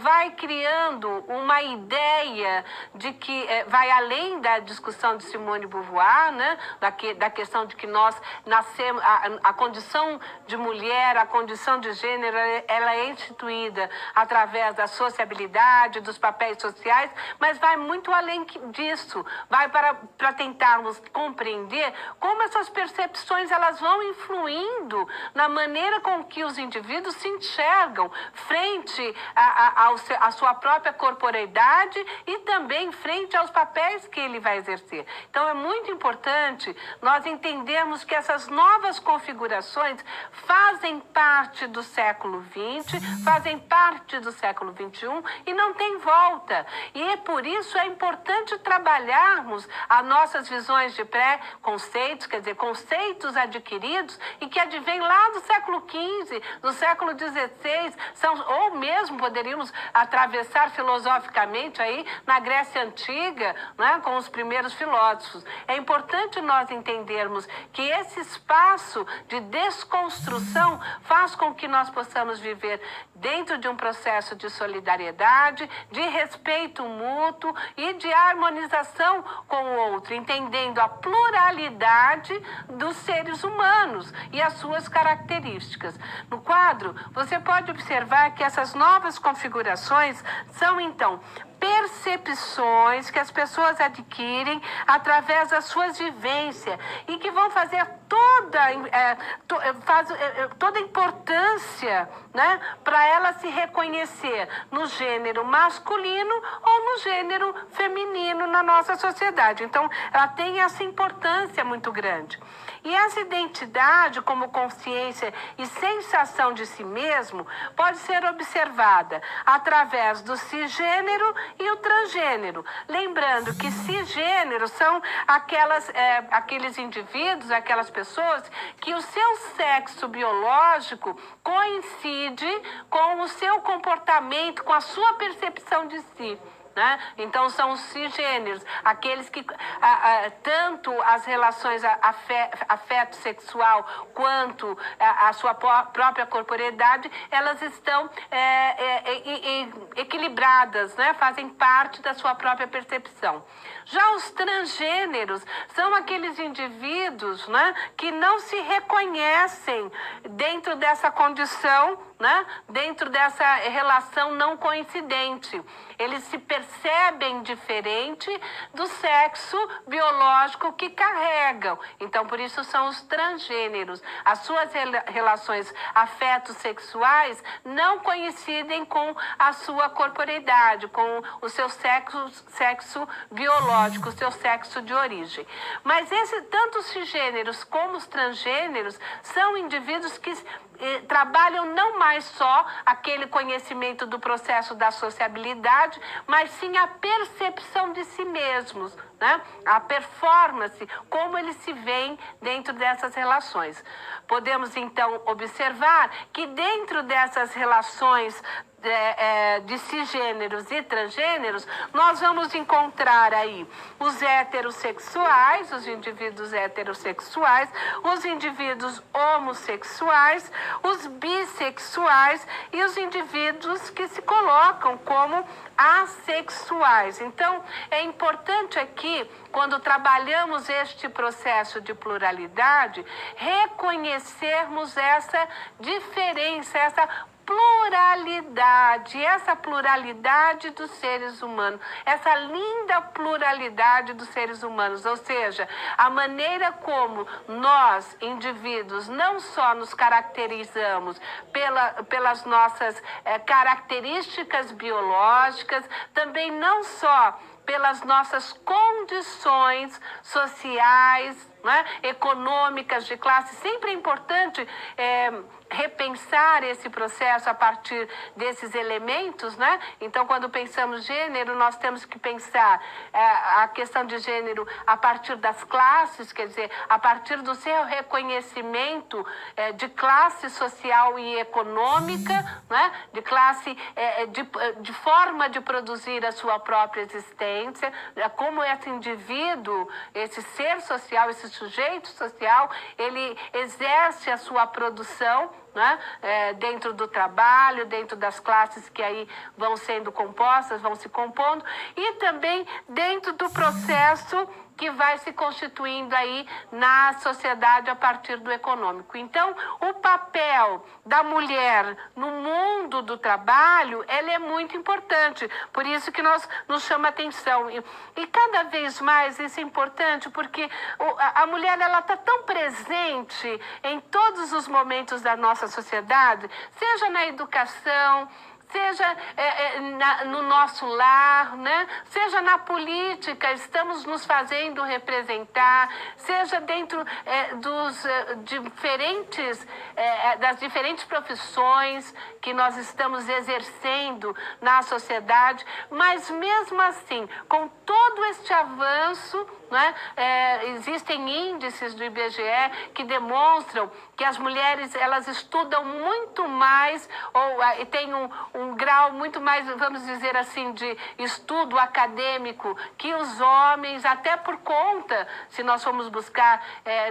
vai criando uma ideia de que vai além da discussão de Simone de Beauvoir, né? Da questão de que nós nascemos, a condição de mulher, a condição de gênero, ela é instituída através da sociabilidade, dos papéis sociais, mas vai muito além disso, vai para tentarmos compreender como essas percepções elas vão influindo na maneira com que os indivíduos se enxergam frente à sua própria corporeidade e também frente aos papéis que ele vai exercer. Então é muito importante nós entendermos que essas novas configurações fazem parte do século XX, fazem parte do século XXI e não tem volta. E por isso é importante trabalharmos as nossas visões de pré-conceitos, quer dizer, conceitos adquiridos e que advêm lá do século XV, do século XVI, ou mesmo poderíamos atravessar filosoficamente aí na Grécia Antiga, né, com os primeiros filósofos. É importante nós entendermos que esse espaço de desconstrução faz com que nós possamos viver dentro de um processo de solidariedade, de respeito mútuo e de harmonização com o outro, entendendo a pluralidade dos seres humanos e as suas características. No quadro, você pode observar que essas novas configurações são, então, percepções que as pessoas adquirem através das suas vivências e que vão fazer toda a importância, né, para ela se reconhecer no gênero masculino ou no gênero feminino na nossa sociedade. Então, ela tem essa importância muito grande. E essa identidade como consciência e sensação de si mesmo pode ser observada através do cisgênero e o transgênero. Lembrando que cisgênero são aqueles indivíduos, aquelas pessoas que o seu sexo biológico coincide com o seu comportamento, com a sua percepção de si. Né? Então, são os cisgêneros, aqueles que tanto as relações afeto sexual quanto a sua própria corporeidade, elas estão equilibradas, né? Fazem parte da sua própria percepção. Já os transgêneros são aqueles indivíduos, né, que não se reconhecem dentro dessa condição, né, dentro dessa relação não coincidente. Eles se percebem diferente do sexo biológico que carregam. Então, por isso são os transgêneros. As suas relações afeto-sexuais não coincidem com a sua corporeidade, com o seu sexo biológico, o seu sexo de origem. Mas tanto os cisgêneros como os transgêneros são indivíduos que trabalham não mais só aquele conhecimento do processo da sociabilidade, mas sim a percepção de si mesmos, né? A performance, como eles se veem dentro dessas relações. Podemos, então, observar que dentro dessas relações de cisgêneros e transgêneros, nós vamos encontrar aí os heterossexuais, os indivíduos heterossexuais, os indivíduos homossexuais, os bissexuais e os indivíduos que se colocam como assexuais. Então, é importante aqui, quando trabalhamos este processo de pluralidade, reconhecermos essa diferença, essa pluralidade, essa pluralidade dos seres humanos, essa linda pluralidade dos seres humanos, ou seja, a maneira como nós, indivíduos, não só nos caracterizamos pelas nossas características biológicas, também não só pelas nossas condições sociais, né, econômicas, de classe. Sempre é importante repensar esse processo a partir desses elementos, né? Então, quando pensamos gênero, nós temos que pensar a questão de gênero a partir das classes, quer dizer, a partir do seu reconhecimento de classe social e econômica, né? De classe, de forma de produzir a sua própria existência, como esse indivíduo, esse ser social, esse sujeito social, ele exerce a sua produção, né? Dentro do trabalho, dentro das classes que aí vão sendo compostas, vão se compondo, e também dentro do processo que vai se constituindo aí na sociedade a partir do econômico. Então, o papel da mulher no mundo do trabalho, ele é muito importante. Por isso que nos chama atenção. E cada vez mais isso é importante, porque a mulher, ela está tão presente em todos os momentos da nossa sociedade, seja na educação, seja no nosso das né? Seja na política, estamos nos fazendo representar, seja dentro das diferentes profissões que nós estamos exercendo na sociedade, mas mesmo assim, com todo este avanço, né, existem índices do IBGE que demonstram que as mulheres, elas estudam muito mais, ou têm um grau muito mais, vamos dizer assim, de estudo acadêmico que os homens, até por conta, se nós formos buscar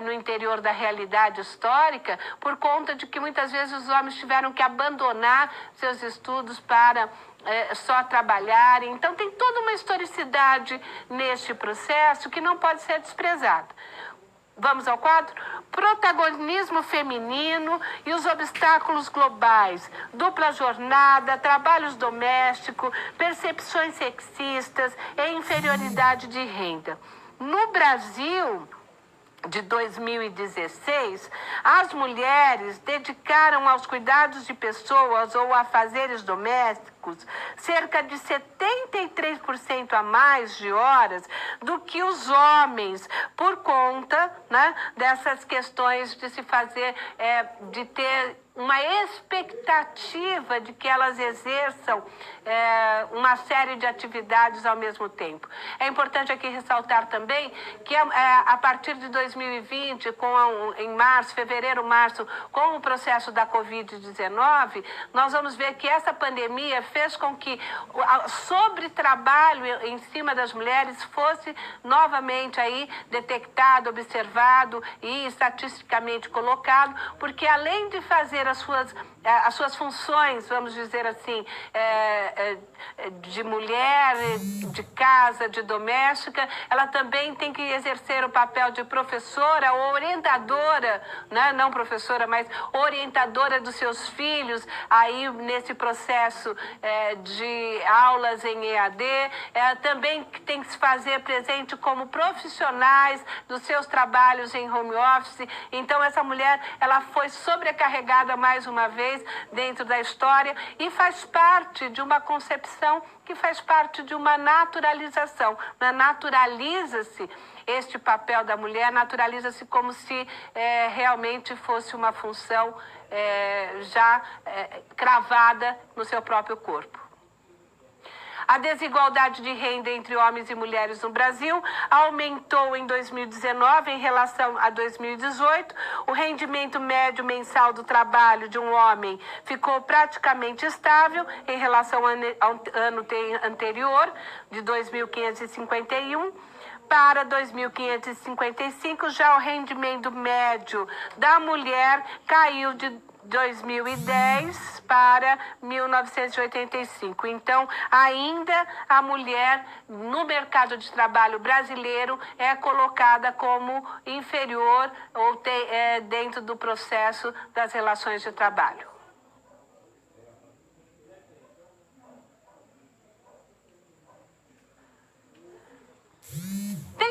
no interior da realidade histórica, por conta de que muitas vezes os homens tiveram que abandonar seus estudos para só trabalharem. Então, tem toda uma historicidade neste processo que não pode ser desprezada. Vamos ao quadro? Protagonismo feminino e os obstáculos globais, dupla jornada, trabalhos domésticos, percepções sexistas e inferioridade de renda. No Brasil de 2016, as mulheres dedicaram aos cuidados de pessoas ou a afazeres domésticos cerca de 73% a mais de horas do que os homens, por conta, né, dessas questões de se fazer, de ter uma expectativa de que elas exerçam uma série de atividades ao mesmo tempo. É importante aqui ressaltar também que a partir de 2020, em março, fevereiro, março, com o processo da Covid-19, nós vamos ver que essa pandemia fez com que o sobretrabalho em cima das mulheres fosse novamente aí detectado, observado e estatisticamente colocado, porque além de fazer as suas funções, vamos dizer assim, de mulher, de casa, de doméstica, ela também tem que exercer o papel de professora ou orientadora, né? Não professora, mas orientadora dos seus filhos, aí nesse processo de aulas em EAD, também tem que se fazer presente como profissionais dos seus trabalhos em home office. Então, essa mulher, ela foi sobrecarregada mais uma vez dentro da história e faz parte de uma concepção que faz parte de uma naturalização. Naturaliza-se este papel da mulher, naturaliza-se como se realmente fosse uma função já cravada no seu próprio corpo. A desigualdade de renda entre homens e mulheres no Brasil aumentou em 2019 em relação a 2018. O rendimento médio mensal do trabalho de um homem ficou praticamente estável em relação ao ano anterior, de 2.551. Para 2.555, já o rendimento médio da mulher caiu de 2010 para 1985. Então, ainda a mulher no mercado de trabalho brasileiro é colocada como inferior ou dentro do processo das relações de trabalho.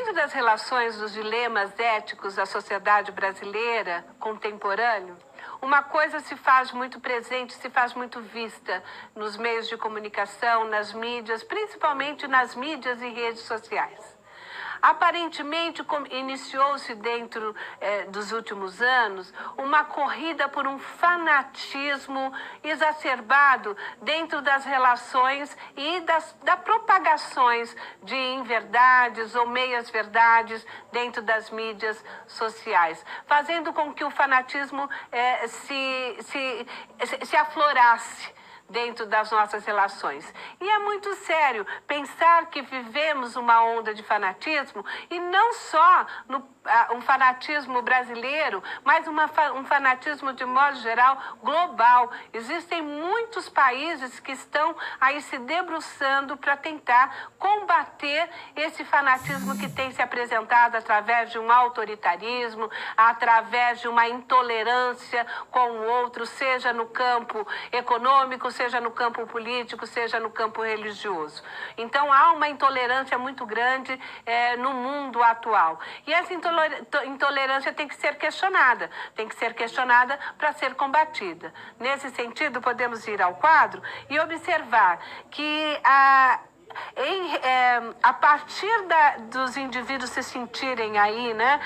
dentro das relações dos dilemas éticos da sociedade brasileira contemporânea, uma coisa se faz muito presente, se faz muito vista nos meios de comunicação, nas mídias, principalmente nas mídias e redes sociais. Aparentemente, iniciou-se dentro dos últimos anos uma corrida por um fanatismo exacerbado dentro das relações e das propagações de inverdades ou meias-verdades dentro das mídias sociais, fazendo com que o fanatismo se aflorasse dentro das nossas relações. E é muito sério pensar que vivemos uma onda de fanatismo, e não só um fanatismo brasileiro, mas um fanatismo de modo geral global. Existem muitos países que estão aí se debruçando para tentar combater esse fanatismo que tem se apresentado através de um autoritarismo, através de uma intolerância com o outro, seja no campo econômico, seja no campo político, seja no campo religioso. Então, há uma intolerância muito grande no mundo atual. E essa intolerância tem que ser questionada para ser combatida. Nesse sentido, podemos ir ao quadro e observar que a partir dos indivíduos se sentirem aí, né,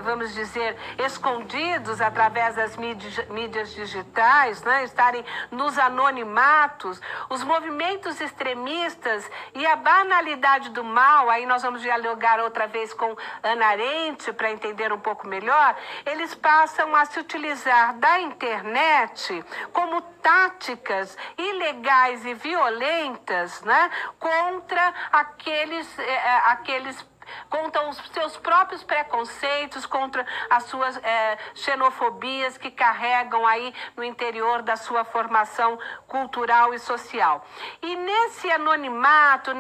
vamos dizer, escondidos através das mídias digitais, né, estarem nos anonimatos, os movimentos extremistas e a banalidade do mal, aí nós vamos dialogar outra vez com Hannah Arendt para entender um pouco melhor, eles passam a se utilizar da internet como táticas ilegais e violentas, né, contra contra os seus próprios preconceitos, contra as suas xenofobias que carregam aí no interior da sua formação cultural e social. E nesse anonimato,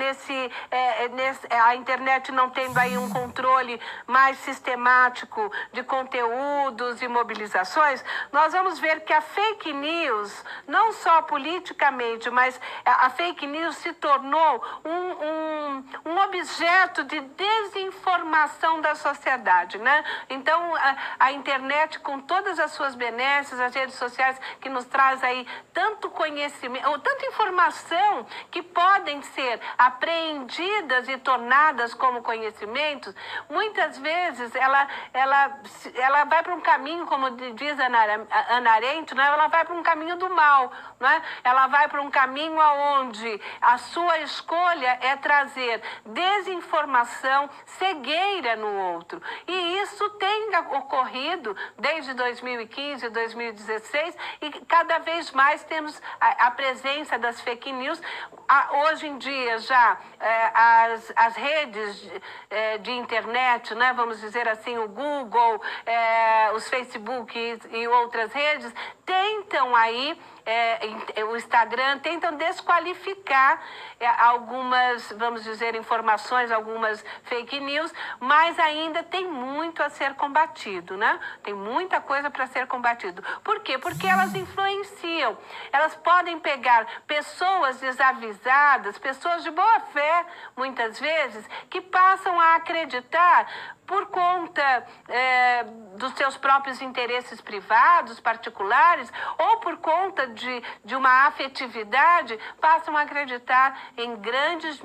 a internet não tendo aí um controle mais sistemático de conteúdos e mobilizações, nós vamos ver que a fake news, não só politicamente, mas a fake news se tornou um objeto de desinformação da sociedade, né? Então, a internet, com todas as suas benesses, as redes sociais que nos traz aí tanto conhecimento, ou tanta informação que podem ser apreendidas e tornadas como conhecimentos, muitas vezes ela vai para um caminho, como diz Hannah Arendt, né? Ela vai para um caminho do mal, né? Ela vai para um caminho onde a sua escolha é trazer desinformação, cegueira no outro. E isso tem ocorrido desde 2015, 2016, e cada vez mais temos a presença das fake news. Hoje em dia já as redes de internet, né, vamos dizer assim, o Google, os Facebook e outras redes, tentam aí, o Instagram, tentam desqualificar algumas, vamos dizer, informações, algumas fake news, mas ainda tem muito a ser combatido, né? Tem muita coisa para ser combatido. Por quê? Porque elas influenciam. Elas podem pegar pessoas desavisadas, pessoas de boa fé, muitas vezes, que passam a acreditar por conta dos seus próprios interesses privados, particulares, ou por conta de uma afetividade, passam a acreditar em grandes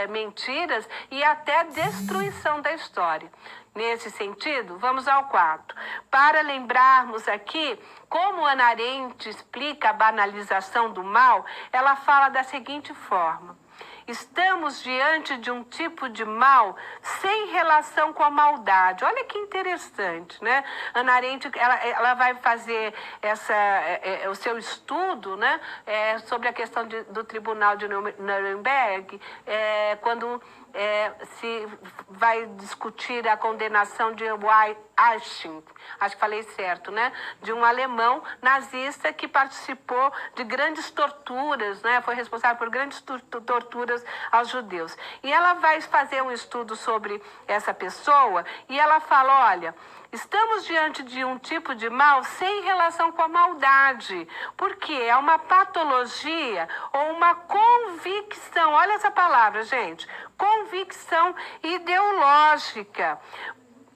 mentiras e até destruição da história. Nesse sentido, vamos ao quadro. Para lembrarmos aqui como Hannah Arendt explica a banalização do mal, ela fala da seguinte forma: estamos diante de um tipo de mal sem relação com a maldade. Olha que interessante, né? Hannah Arendt, ela vai fazer o seu estudo, né, sobre a questão do Tribunal de Nuremberg, quando se vai discutir a condenação de Eichmann, acho que falei certo, né? De um alemão nazista que participou de grandes torturas, né? Foi responsável por grandes torturas aos judeus. E ela vai fazer um estudo sobre essa pessoa e ela fala, olha, estamos diante de um tipo de mal sem relação com a maldade, porque é uma patologia ou uma convicção, olha essa palavra, gente, convicção ideológica.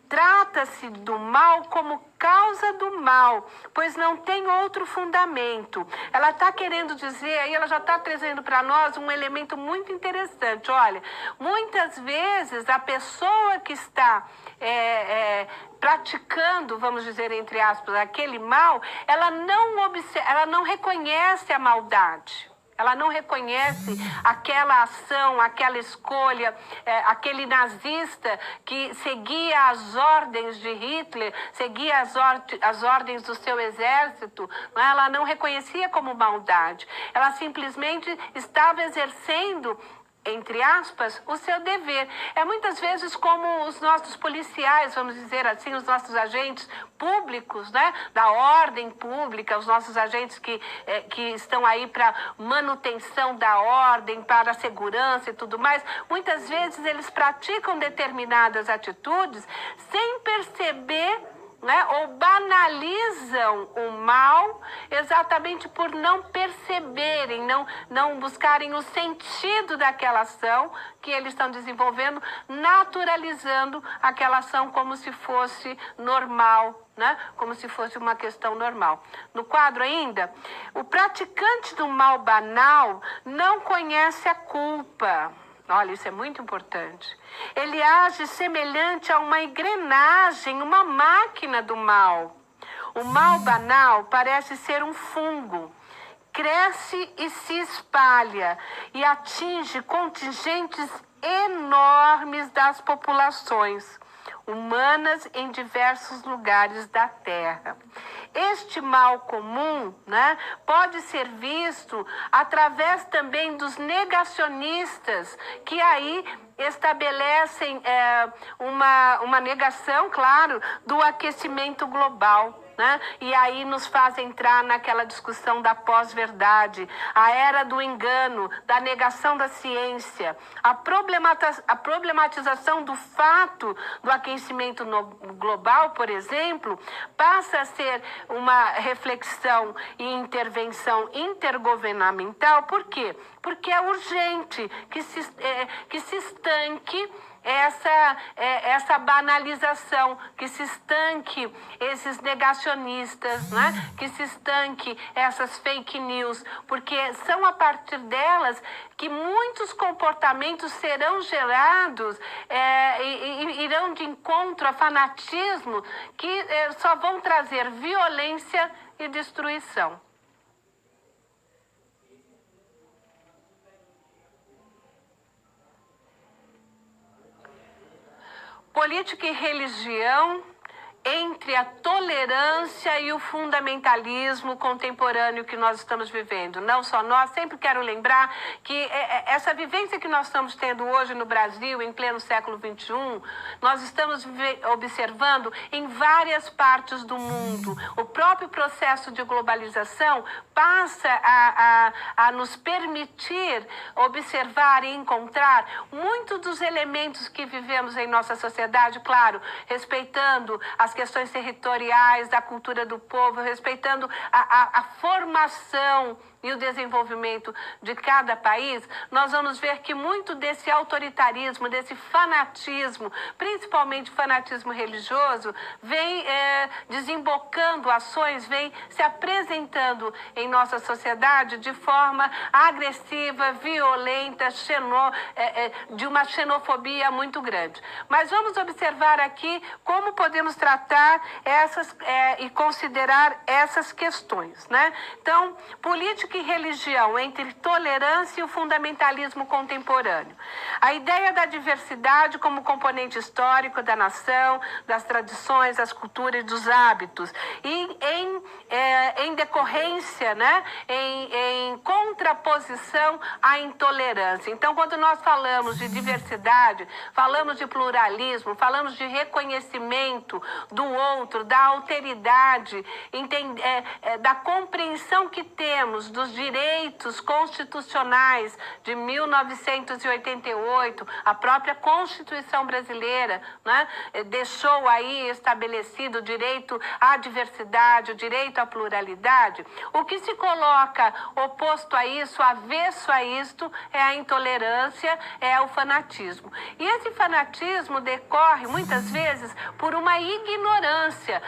Trata-se do mal como causa do mal, pois não tem outro fundamento. Ela está querendo dizer, aí ela já está trazendo para nós um elemento muito interessante. Olha, muitas vezes a pessoa que está praticando, vamos dizer entre aspas, aquele mal, ela não reconhece a maldade. Ela não reconhece aquela ação, aquela escolha, aquele nazista que seguia as ordens de Hitler, seguia as ordens do seu exército. Ela não reconhecia como maldade. Ela simplesmente estava exercendo, entre aspas, o seu dever. É muitas vezes como os nossos policiais, vamos dizer assim, os nossos agentes públicos, né, da ordem pública, os nossos agentes que estão aí para manutenção da ordem, para a segurança e tudo mais, muitas vezes eles praticam determinadas atitudes sem perceber, né, ou banalizam o mal exatamente por não perceberem, não buscarem o sentido daquela ação que eles estão desenvolvendo, naturalizando aquela ação como se fosse normal, né? Como se fosse uma questão normal. No quadro ainda, o praticante do mal banal não conhece a culpa. Olha, isso é muito importante. Ele age semelhante a uma engrenagem, uma máquina do mal. O mal banal parece ser um fungo. Cresce e se espalha e atinge contingentes enormes das populações humanas em diversos lugares da Terra. Este mal comum, né, pode ser visto através também dos negacionistas, que aí estabelecem uma negação, claro, do aquecimento global. Né? E aí nos faz entrar naquela discussão da pós-verdade, a era do engano, da negação da ciência, a problematização do fato do aquecimento global, por exemplo, passa a ser uma reflexão e intervenção intergovernamental. Por quê? Porque é urgente que se estanque essa banalização, que se estanque esses negacionistas, né? Que se estanque essas fake news, porque são a partir delas que muitos comportamentos serão gerados e irão de encontro a fanatismo que só vão trazer violência e destruição. Política e religião entre a tolerância e o fundamentalismo contemporâneo que nós estamos vivendo. Não só nós, sempre quero lembrar que essa vivência que nós estamos tendo hoje no Brasil, em pleno século XXI, nós estamos observando em várias partes do mundo. O próprio processo de globalização passa a nos permitir observar e encontrar muitos dos elementos que vivemos em nossa sociedade, claro, respeitando as questões territoriais, da cultura do povo, respeitando a formação e o desenvolvimento de cada país. Nós vamos ver que muito desse autoritarismo, desse fanatismo, principalmente fanatismo religioso, vem desembocando ações, vem se apresentando em nossa sociedade de forma agressiva, violenta, de uma xenofobia muito grande. Mas vamos observar aqui como podemos tratar e considerar essas questões, né? Então, política e religião entre tolerância e o fundamentalismo contemporâneo. A ideia da diversidade como componente histórico da nação, das tradições, das culturas e dos hábitos. E em decorrência, né? Em contraposição à intolerância. Então, quando nós falamos de diversidade, falamos de pluralismo, falamos de reconhecimento do outro, da alteridade, da compreensão que temos dos direitos constitucionais de 1988, a própria Constituição brasileira, né, deixou aí estabelecido o direito à diversidade, o direito à pluralidade. O que se coloca oposto a isso, avesso a isto, é a intolerância, é o fanatismo. E esse fanatismo decorre, muitas vezes, por uma ignorância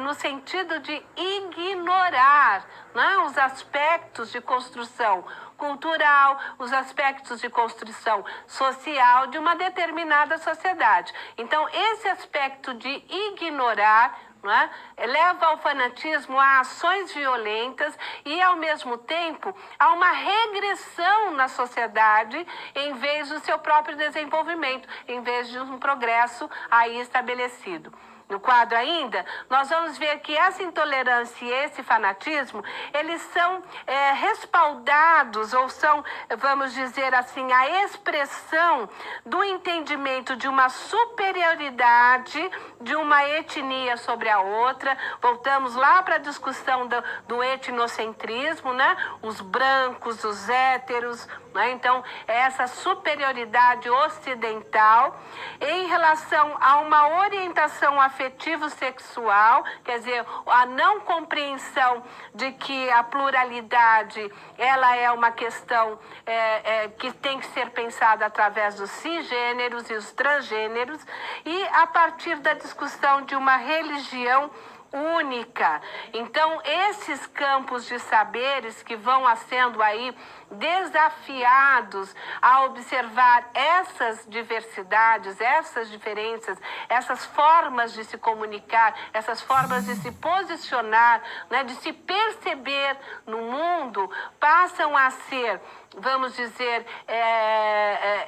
no sentido de ignorar, né, os aspectos de construção cultural, os aspectos de construção social de uma determinada sociedade. Então, esse aspecto de ignorar, né, leva ao fanatismo a ações violentas e, ao mesmo tempo, a uma regressão na sociedade em vez do seu próprio desenvolvimento, em vez de um progresso aí estabelecido. No quadro ainda, nós vamos ver que essa intolerância e esse fanatismo, eles são respaldados ou são, vamos dizer assim, a expressão do entendimento de uma superioridade de uma etnia sobre a outra. Voltamos lá para a discussão do etnocentrismo, né? Os brancos, os héteros, né? Então, essa superioridade ocidental em relação a uma orientação afetivo-sexual, quer dizer, a não compreensão de que a pluralidade ela é uma questão que tem que ser pensada através dos cisgêneros e os transgêneros, e a partir da discussão de uma religião única. Então, esses campos de saberes que vão sendo aí desafiados a observar essas diversidades, essas diferenças, essas formas de se comunicar, essas formas de se posicionar, né, de se perceber no mundo, passam a ser, vamos dizer,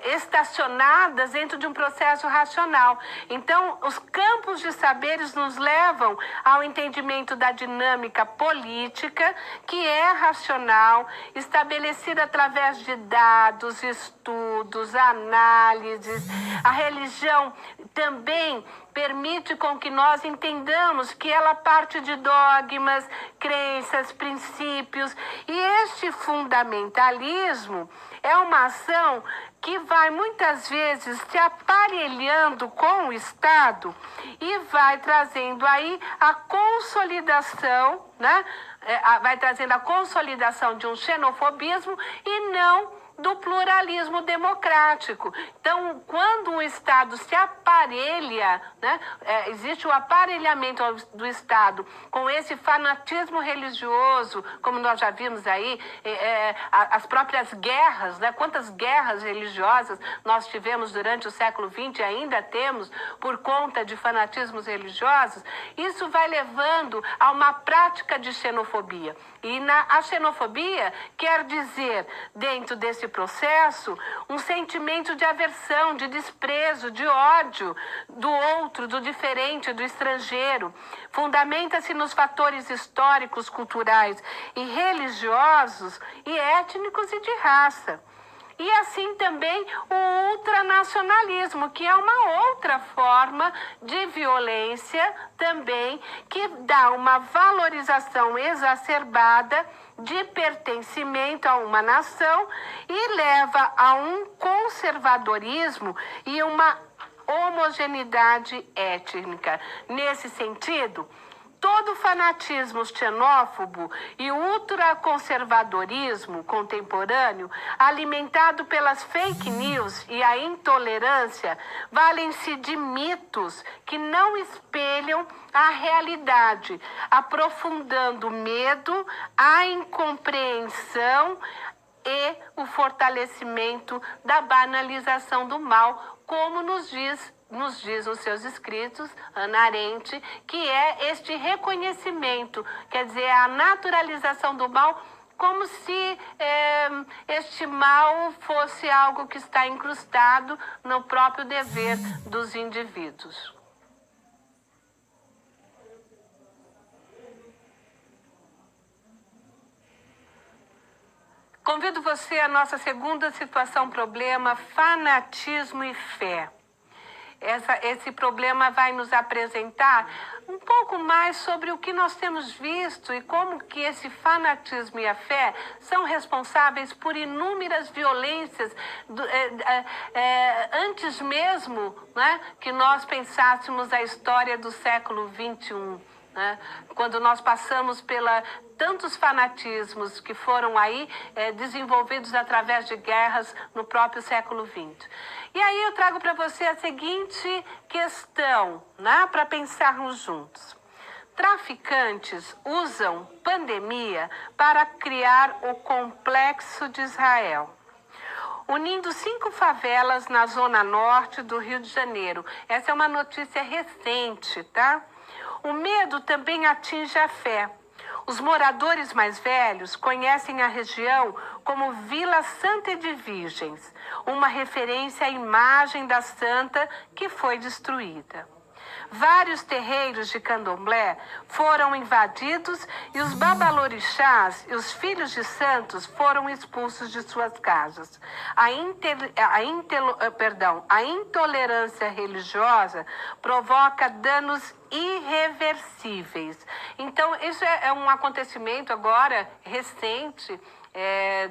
estacionadas dentro de um processo racional. Então, os campos de saberes nos levam ao entendimento da dinâmica política, que é racional, estabelecida através de dados, estudos, análises. A religião também permite com que nós entendamos que ela parte de dogmas, crenças, princípios, e este fundamentalismo é uma ação que vai muitas vezes se aparelhando com o Estado e vai trazendo aí a consolidação, né? Vai trazendo a consolidação de um xenofobismo e não do pluralismo democrático. Então, quando o Estado se aparelha, né, existe o aparelhamento do Estado com esse fanatismo religioso, como nós já vimos aí, as próprias guerras, né, quantas guerras religiosas nós tivemos durante o século XX e ainda temos por conta de fanatismos religiosos, isso vai levando a uma prática de xenofobia. E a xenofobia quer dizer, dentro desse processo, um sentimento de aversão, de desprezo, de ódio do outro, do diferente, do estrangeiro. Fundamenta-se nos fatores históricos, culturais e religiosos e étnicos e de raça. E assim também o ultranacionalismo, que é uma outra forma de violência também, que dá uma valorização exacerbada de pertencimento a uma nação e leva a um conservadorismo e uma homogeneidade étnica. Nesse sentido, todo fanatismo xenófobo e ultraconservadorismo contemporâneo, alimentado pelas fake news e a intolerância, valem-se de mitos que não espelham a realidade, aprofundando o medo, a incompreensão e o fortalecimento da banalização do mal, como nos diz nos seus escritos, Hannah Arendt, que é este reconhecimento, quer dizer, a naturalização do mal, como se este mal fosse algo que está incrustado no próprio dever dos indivíduos. Convido você à nossa segunda situação problema, fanatismo e fé. esse problema vai nos apresentar um pouco mais sobre o que nós temos visto e como que esse fanatismo e a fé são responsáveis por inúmeras violências antes mesmo, né, que nós pensássemos a história do século XXI. Né? Quando nós passamos pela tantos fanatismos que foram aí desenvolvidos através de guerras no próprio século XX. E aí eu trago para você a seguinte questão, né, para pensarmos juntos. Traficantes usam pandemia para criar o Complexo de Israel, unindo 5 favelas na zona norte do Rio de Janeiro. Essa é uma notícia recente, tá? O medo também atinge a fé. Os moradores mais velhos conhecem a região como Vila Santa de Virgens, uma referência à imagem da santa que foi destruída. Vários terreiros de candomblé foram invadidos e os babalorixás e os filhos de santos foram expulsos de suas casas. A intolerância religiosa provoca danos irreversíveis. Então, isso é um acontecimento agora recente,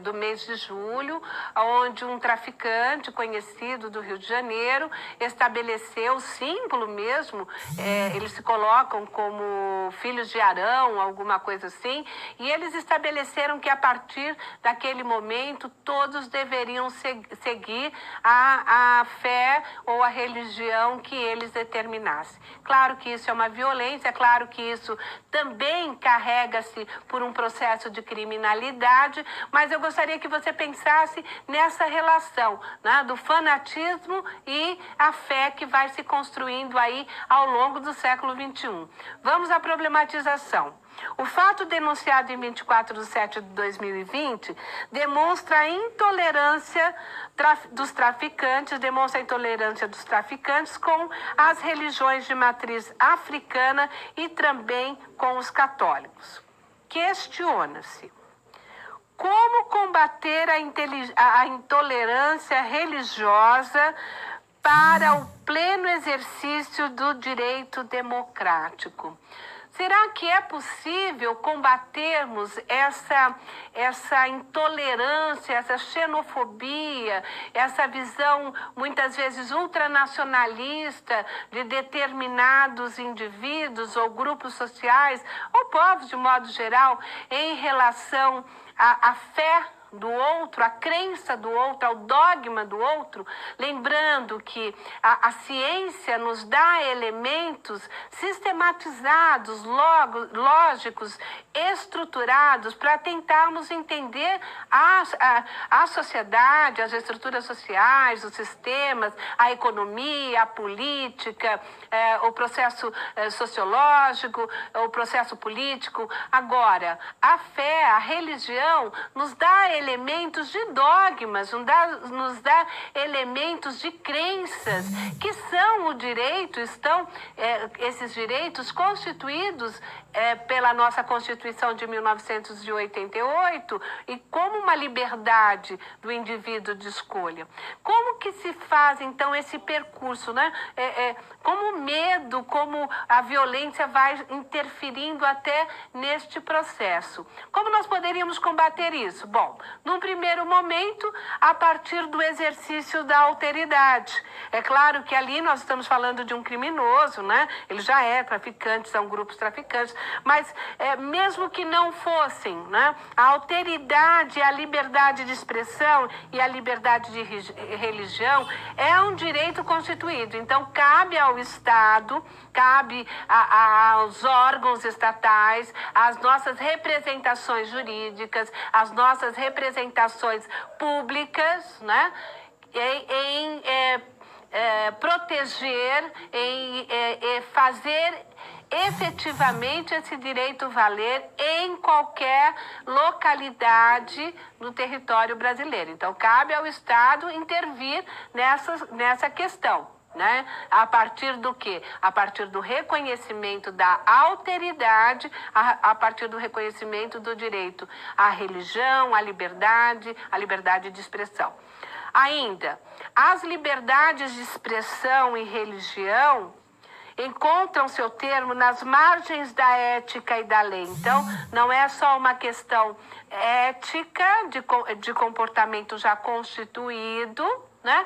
do mês de julho, onde um traficante conhecido do Rio de Janeiro estabeleceu o símbolo mesmo, eles se colocam como filhos de Arão, alguma coisa assim, e eles estabeleceram que a partir daquele momento todos deveriam seguir a fé ou a religião que eles determinassem. Claro que isso é uma violência, claro que isso também carrega-se por um processo de criminalidade, mas eu gostaria que você pensasse nessa relação, né, do fanatismo e a fé que vai se construindo aí ao longo do século XXI. Vamos à problematização. O fato denunciado em 24/7/2020 demonstra a intolerância dos traficantes, com as religiões de matriz africana e também com os católicos. Questiona-se: como combater a intolerância religiosa para o pleno exercício do direito democrático? Será que é possível combatermos essa intolerância, essa xenofobia, essa visão muitas vezes ultranacionalista de determinados indivíduos ou grupos sociais, ou povos de modo geral, em relação à fé do outro, a crença do outro, ao dogma do outro, lembrando que a ciência nos dá elementos sistematizados, lógicos, estruturados para tentarmos entender a sociedade, as estruturas sociais, os sistemas, a economia, a política, o processo sociológico, o processo político. Agora, a fé, a religião nos dá elementos de dogmas, nos dá elementos de crenças que são o direito, estão esses direitos constituídos pela nossa Constituição de 1988 e como uma liberdade do indivíduo de escolha. Como que se faz, então, esse percurso, né? Como o medo, como a violência vai interferindo até neste processo. Como nós poderíamos combater isso? Bom, num primeiro momento, a partir do exercício da alteridade. É claro que ali nós estamos falando de um criminoso, né? Ele já é traficante, são grupos traficantes, mas mesmo que não fossem, né? A alteridade, a liberdade de expressão e a liberdade de religião é um direito constituído. Então, cabe ao Estado, cabe aos órgãos estatais, às nossas representações jurídicas, às nossas representações públicas, né? Em proteger, em fazer efetivamente esse direito valer em qualquer localidade no território brasileiro. Então, cabe ao Estado intervir nessa questão. Né? A partir do quê? A partir do reconhecimento da alteridade, a partir do reconhecimento do direito à religião, à liberdade de expressão. Ainda, as liberdades de expressão e religião encontram seu termo nas margens da ética e da lei. Então, não é só uma questão ética de comportamento já constituído, né,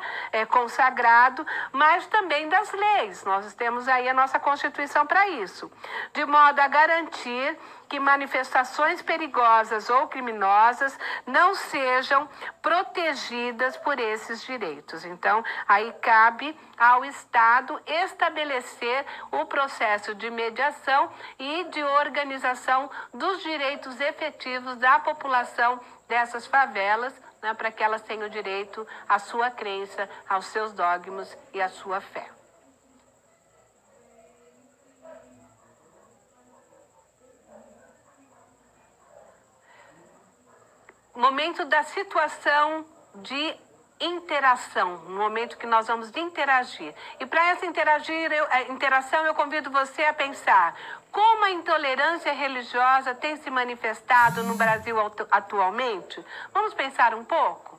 consagrado, mas também das leis. Nós temos aí a nossa Constituição para isso, de modo a garantir que manifestações perigosas ou criminosas não sejam protegidas por esses direitos. Então, aí cabe ao Estado estabelecer o processo de mediação e de organização dos direitos efetivos da população dessas favelas, né, para que elas tenham direito à sua crença, aos seus dogmas e à sua fé. Momento da situação de interação, no momento que nós vamos interagir. E para essa interação, eu convido você a pensar como a intolerância religiosa tem se manifestado no Brasil atualmente. Vamos pensar um pouco?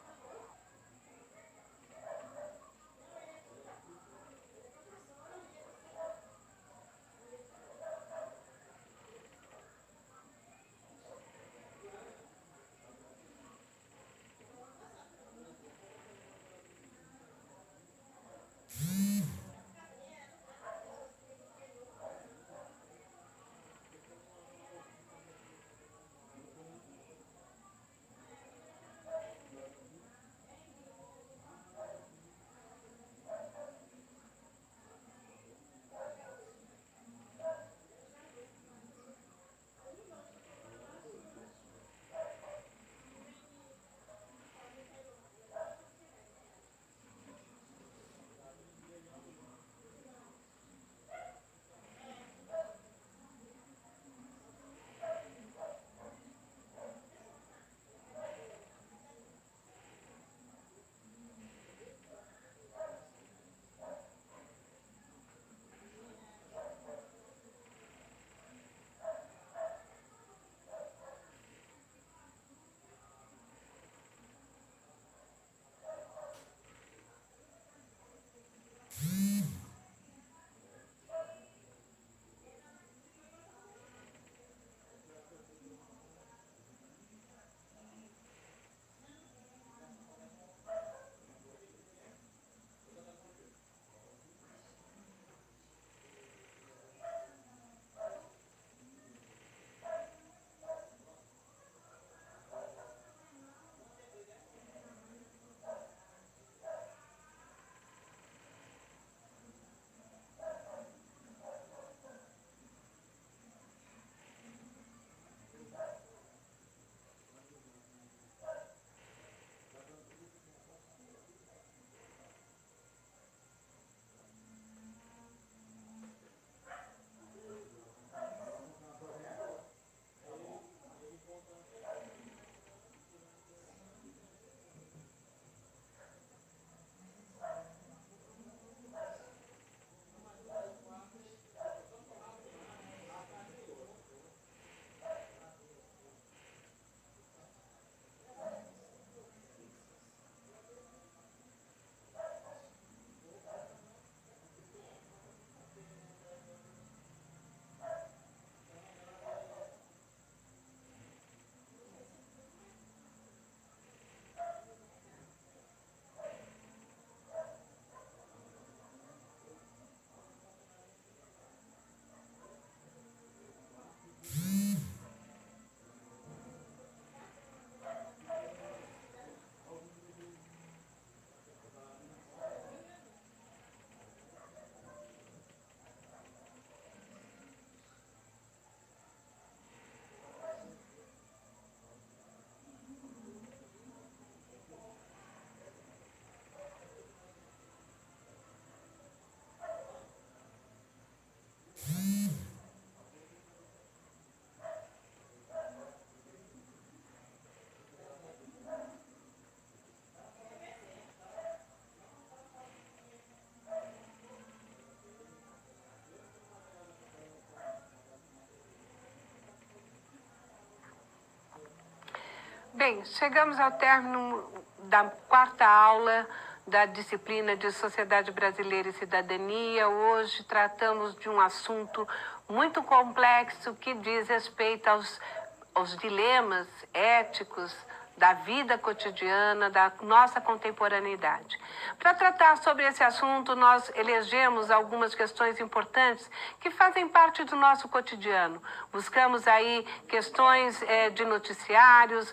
Bem, chegamos ao término da quarta aula da disciplina de Sociedade Brasileira e Cidadania. Hoje tratamos de um assunto muito complexo que diz respeito aos dilemas éticos da vida cotidiana, da nossa contemporaneidade. Para tratar sobre esse assunto, nós elegemos algumas questões importantes que fazem parte do nosso cotidiano. Buscamos aí questões de noticiários,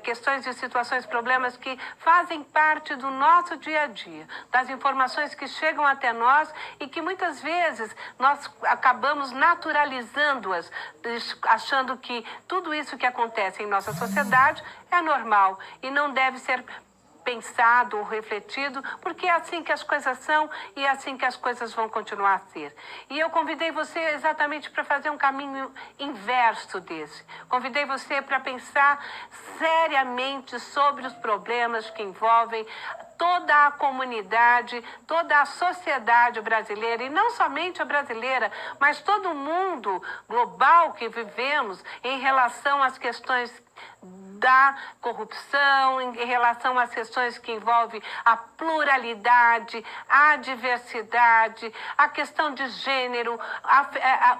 questões de situações, problemas que fazem parte do nosso dia a dia, das informações que chegam até nós e que muitas vezes nós acabamos naturalizando-as, achando que tudo isso que acontece em nossa sociedade é normal e não deve ser pensado ou refletido, porque é assim que as coisas são e é assim que as coisas vão continuar a ser. E eu convidei você exatamente para fazer um caminho inverso desse. Convidei você para pensar seriamente sobre os problemas que envolvem toda a comunidade, toda a sociedade brasileira, e não somente a brasileira, mas todo o mundo global que vivemos em relação às questões da corrupção, em relação às questões que envolvem a pluralidade, a diversidade, a questão de gênero,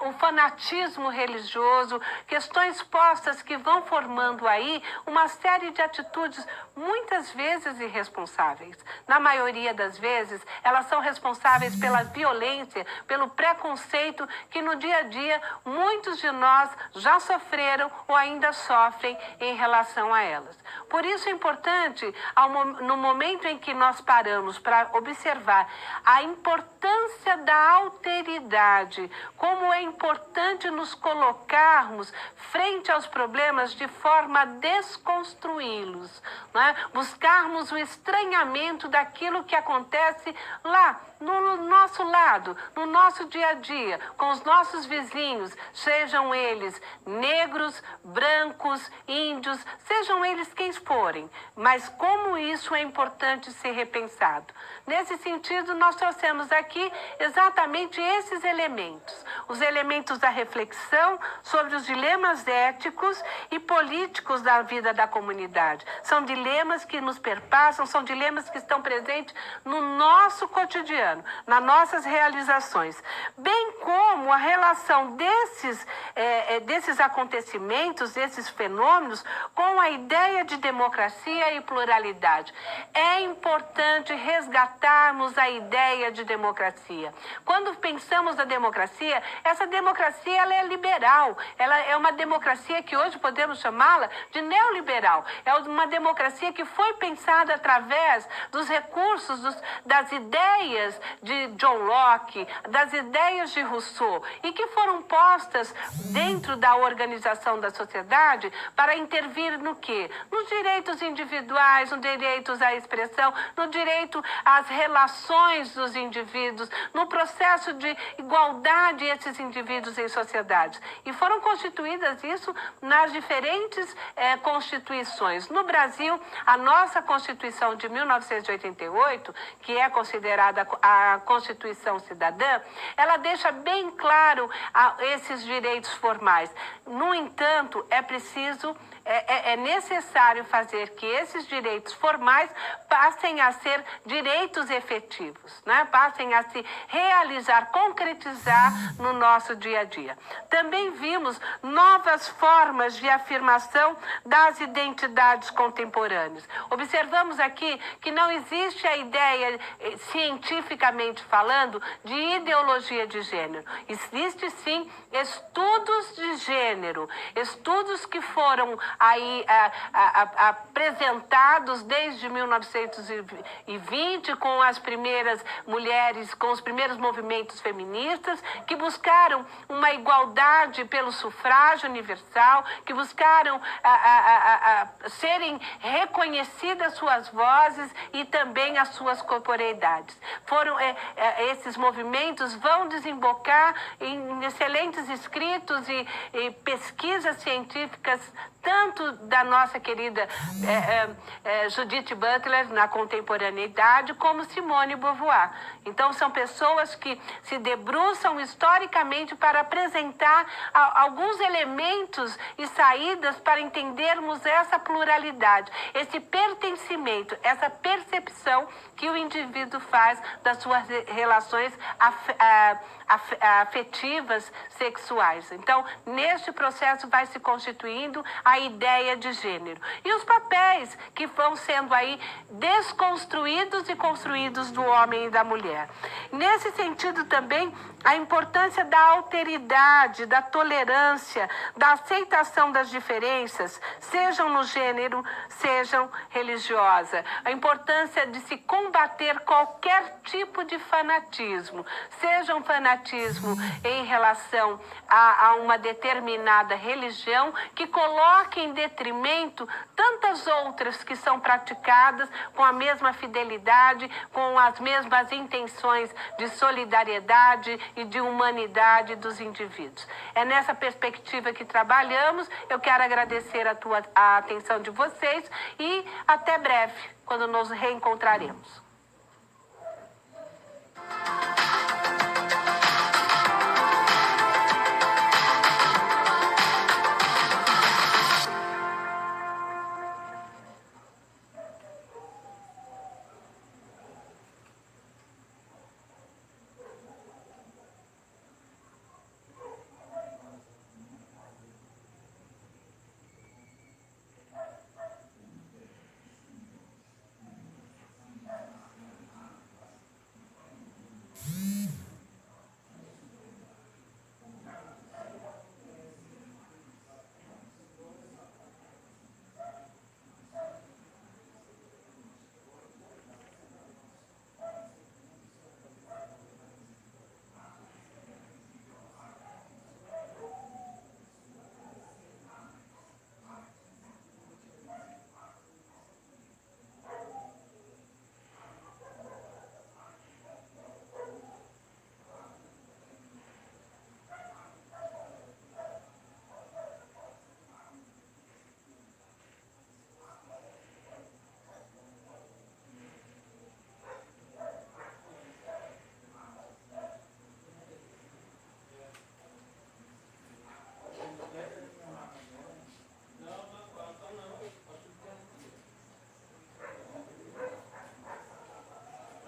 o fanatismo religioso, questões postas que vão formando aí uma série de atitudes muitas vezes irresponsáveis. Na maioria das vezes, elas são responsáveis pela violência, pelo preconceito que no dia a dia muitos de nós já sofreram ou ainda sofrem em relação a elas. Por isso é importante, no momento em que nós paramos para observar a importância da alteridade, como é importante nos colocarmos frente aos problemas de forma a desconstruí-los, né? Buscarmos o estranhamento daquilo que acontece lá, no nosso lado, no nosso dia a dia, com os nossos vizinhos, sejam eles negros, brancos, índios, sejam eles quem forem, mas como isso é importante ser repensado. Nesse sentido, nós trouxemos aqui exatamente esses elementos, os elementos da reflexão sobre os dilemas éticos e políticos da vida da comunidade. São dilemas que nos perpassam, são dilemas que estão presentes no nosso cotidiano, nas nossas realizações, bem como a relação desses acontecimentos, desses fenômenos, com a ideia de democracia e pluralidade. É importante resgatarmos a ideia de democracia. Quando pensamos na democracia, essa democracia ela é liberal, ela é uma democracia que hoje podemos chamá-la de neoliberal. É uma democracia que foi pensada através dos recursos, das ideias de John Locke, das ideias de Rousseau, e que foram postas dentro da organização da sociedade para intervir no quê? Nos direitos individuais, nos direitos à expressão, no direito às relações dos indivíduos, no processo de igualdade desses indivíduos em sociedades. E foram constituídas isso nas diferentes constituições. No Brasil, a nossa Constituição de 1988, que é considerada a Constituição Cidadã, ela deixa bem claro esses direitos formais. No entanto, é necessário fazer que esses direitos formais passem a ser direitos efetivos, né? Passem a se realizar, concretizar no nosso dia a dia. Também vimos novas formas de afirmação das identidades contemporâneas. Observamos aqui que não existe a ideia, cientificamente falando, de ideologia de gênero. Existe sim estudos de gênero, estudos que foram aí apresentados desde 1920 com as primeiras mulheres, com os primeiros movimentos feministas que buscaram uma igualdade pelo sufrágio universal, que buscaram serem reconhecidas suas vozes e também as suas corporeidades. Esses movimentos vão desembocar em excelentes escritos e pesquisas científicas tanto da nossa querida Judith Butler, na contemporaneidade, como Simone de Beauvoir. Então, são pessoas que se debruçam historicamente para apresentar alguns elementos e saídas para entendermos essa pluralidade, esse pertencimento, essa percepção que o indivíduo faz das suas relações afetivas, sexuais. Então, neste processo vai se constituindo a ideia de gênero. E os papéis que vão sendo aí desconstruídos e construídos do homem e da mulher. Nesse sentido também, a importância da alteridade, da tolerância, da aceitação das diferenças, sejam no gênero, sejam religiosa. A importância de se combater qualquer tipo de fanatismo, seja um fanatismo em relação a uma determinada religião que coloque em detrimento tantas outras que são praticadas com a mesma fidelidade, com as mesmas intenções de solidariedade e de humanidade dos indivíduos. É nessa perspectiva que trabalhamos. Eu quero agradecer a atenção de vocês e até breve, quando nos reencontraremos.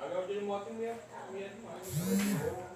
Agora eu tenho moto minha demais.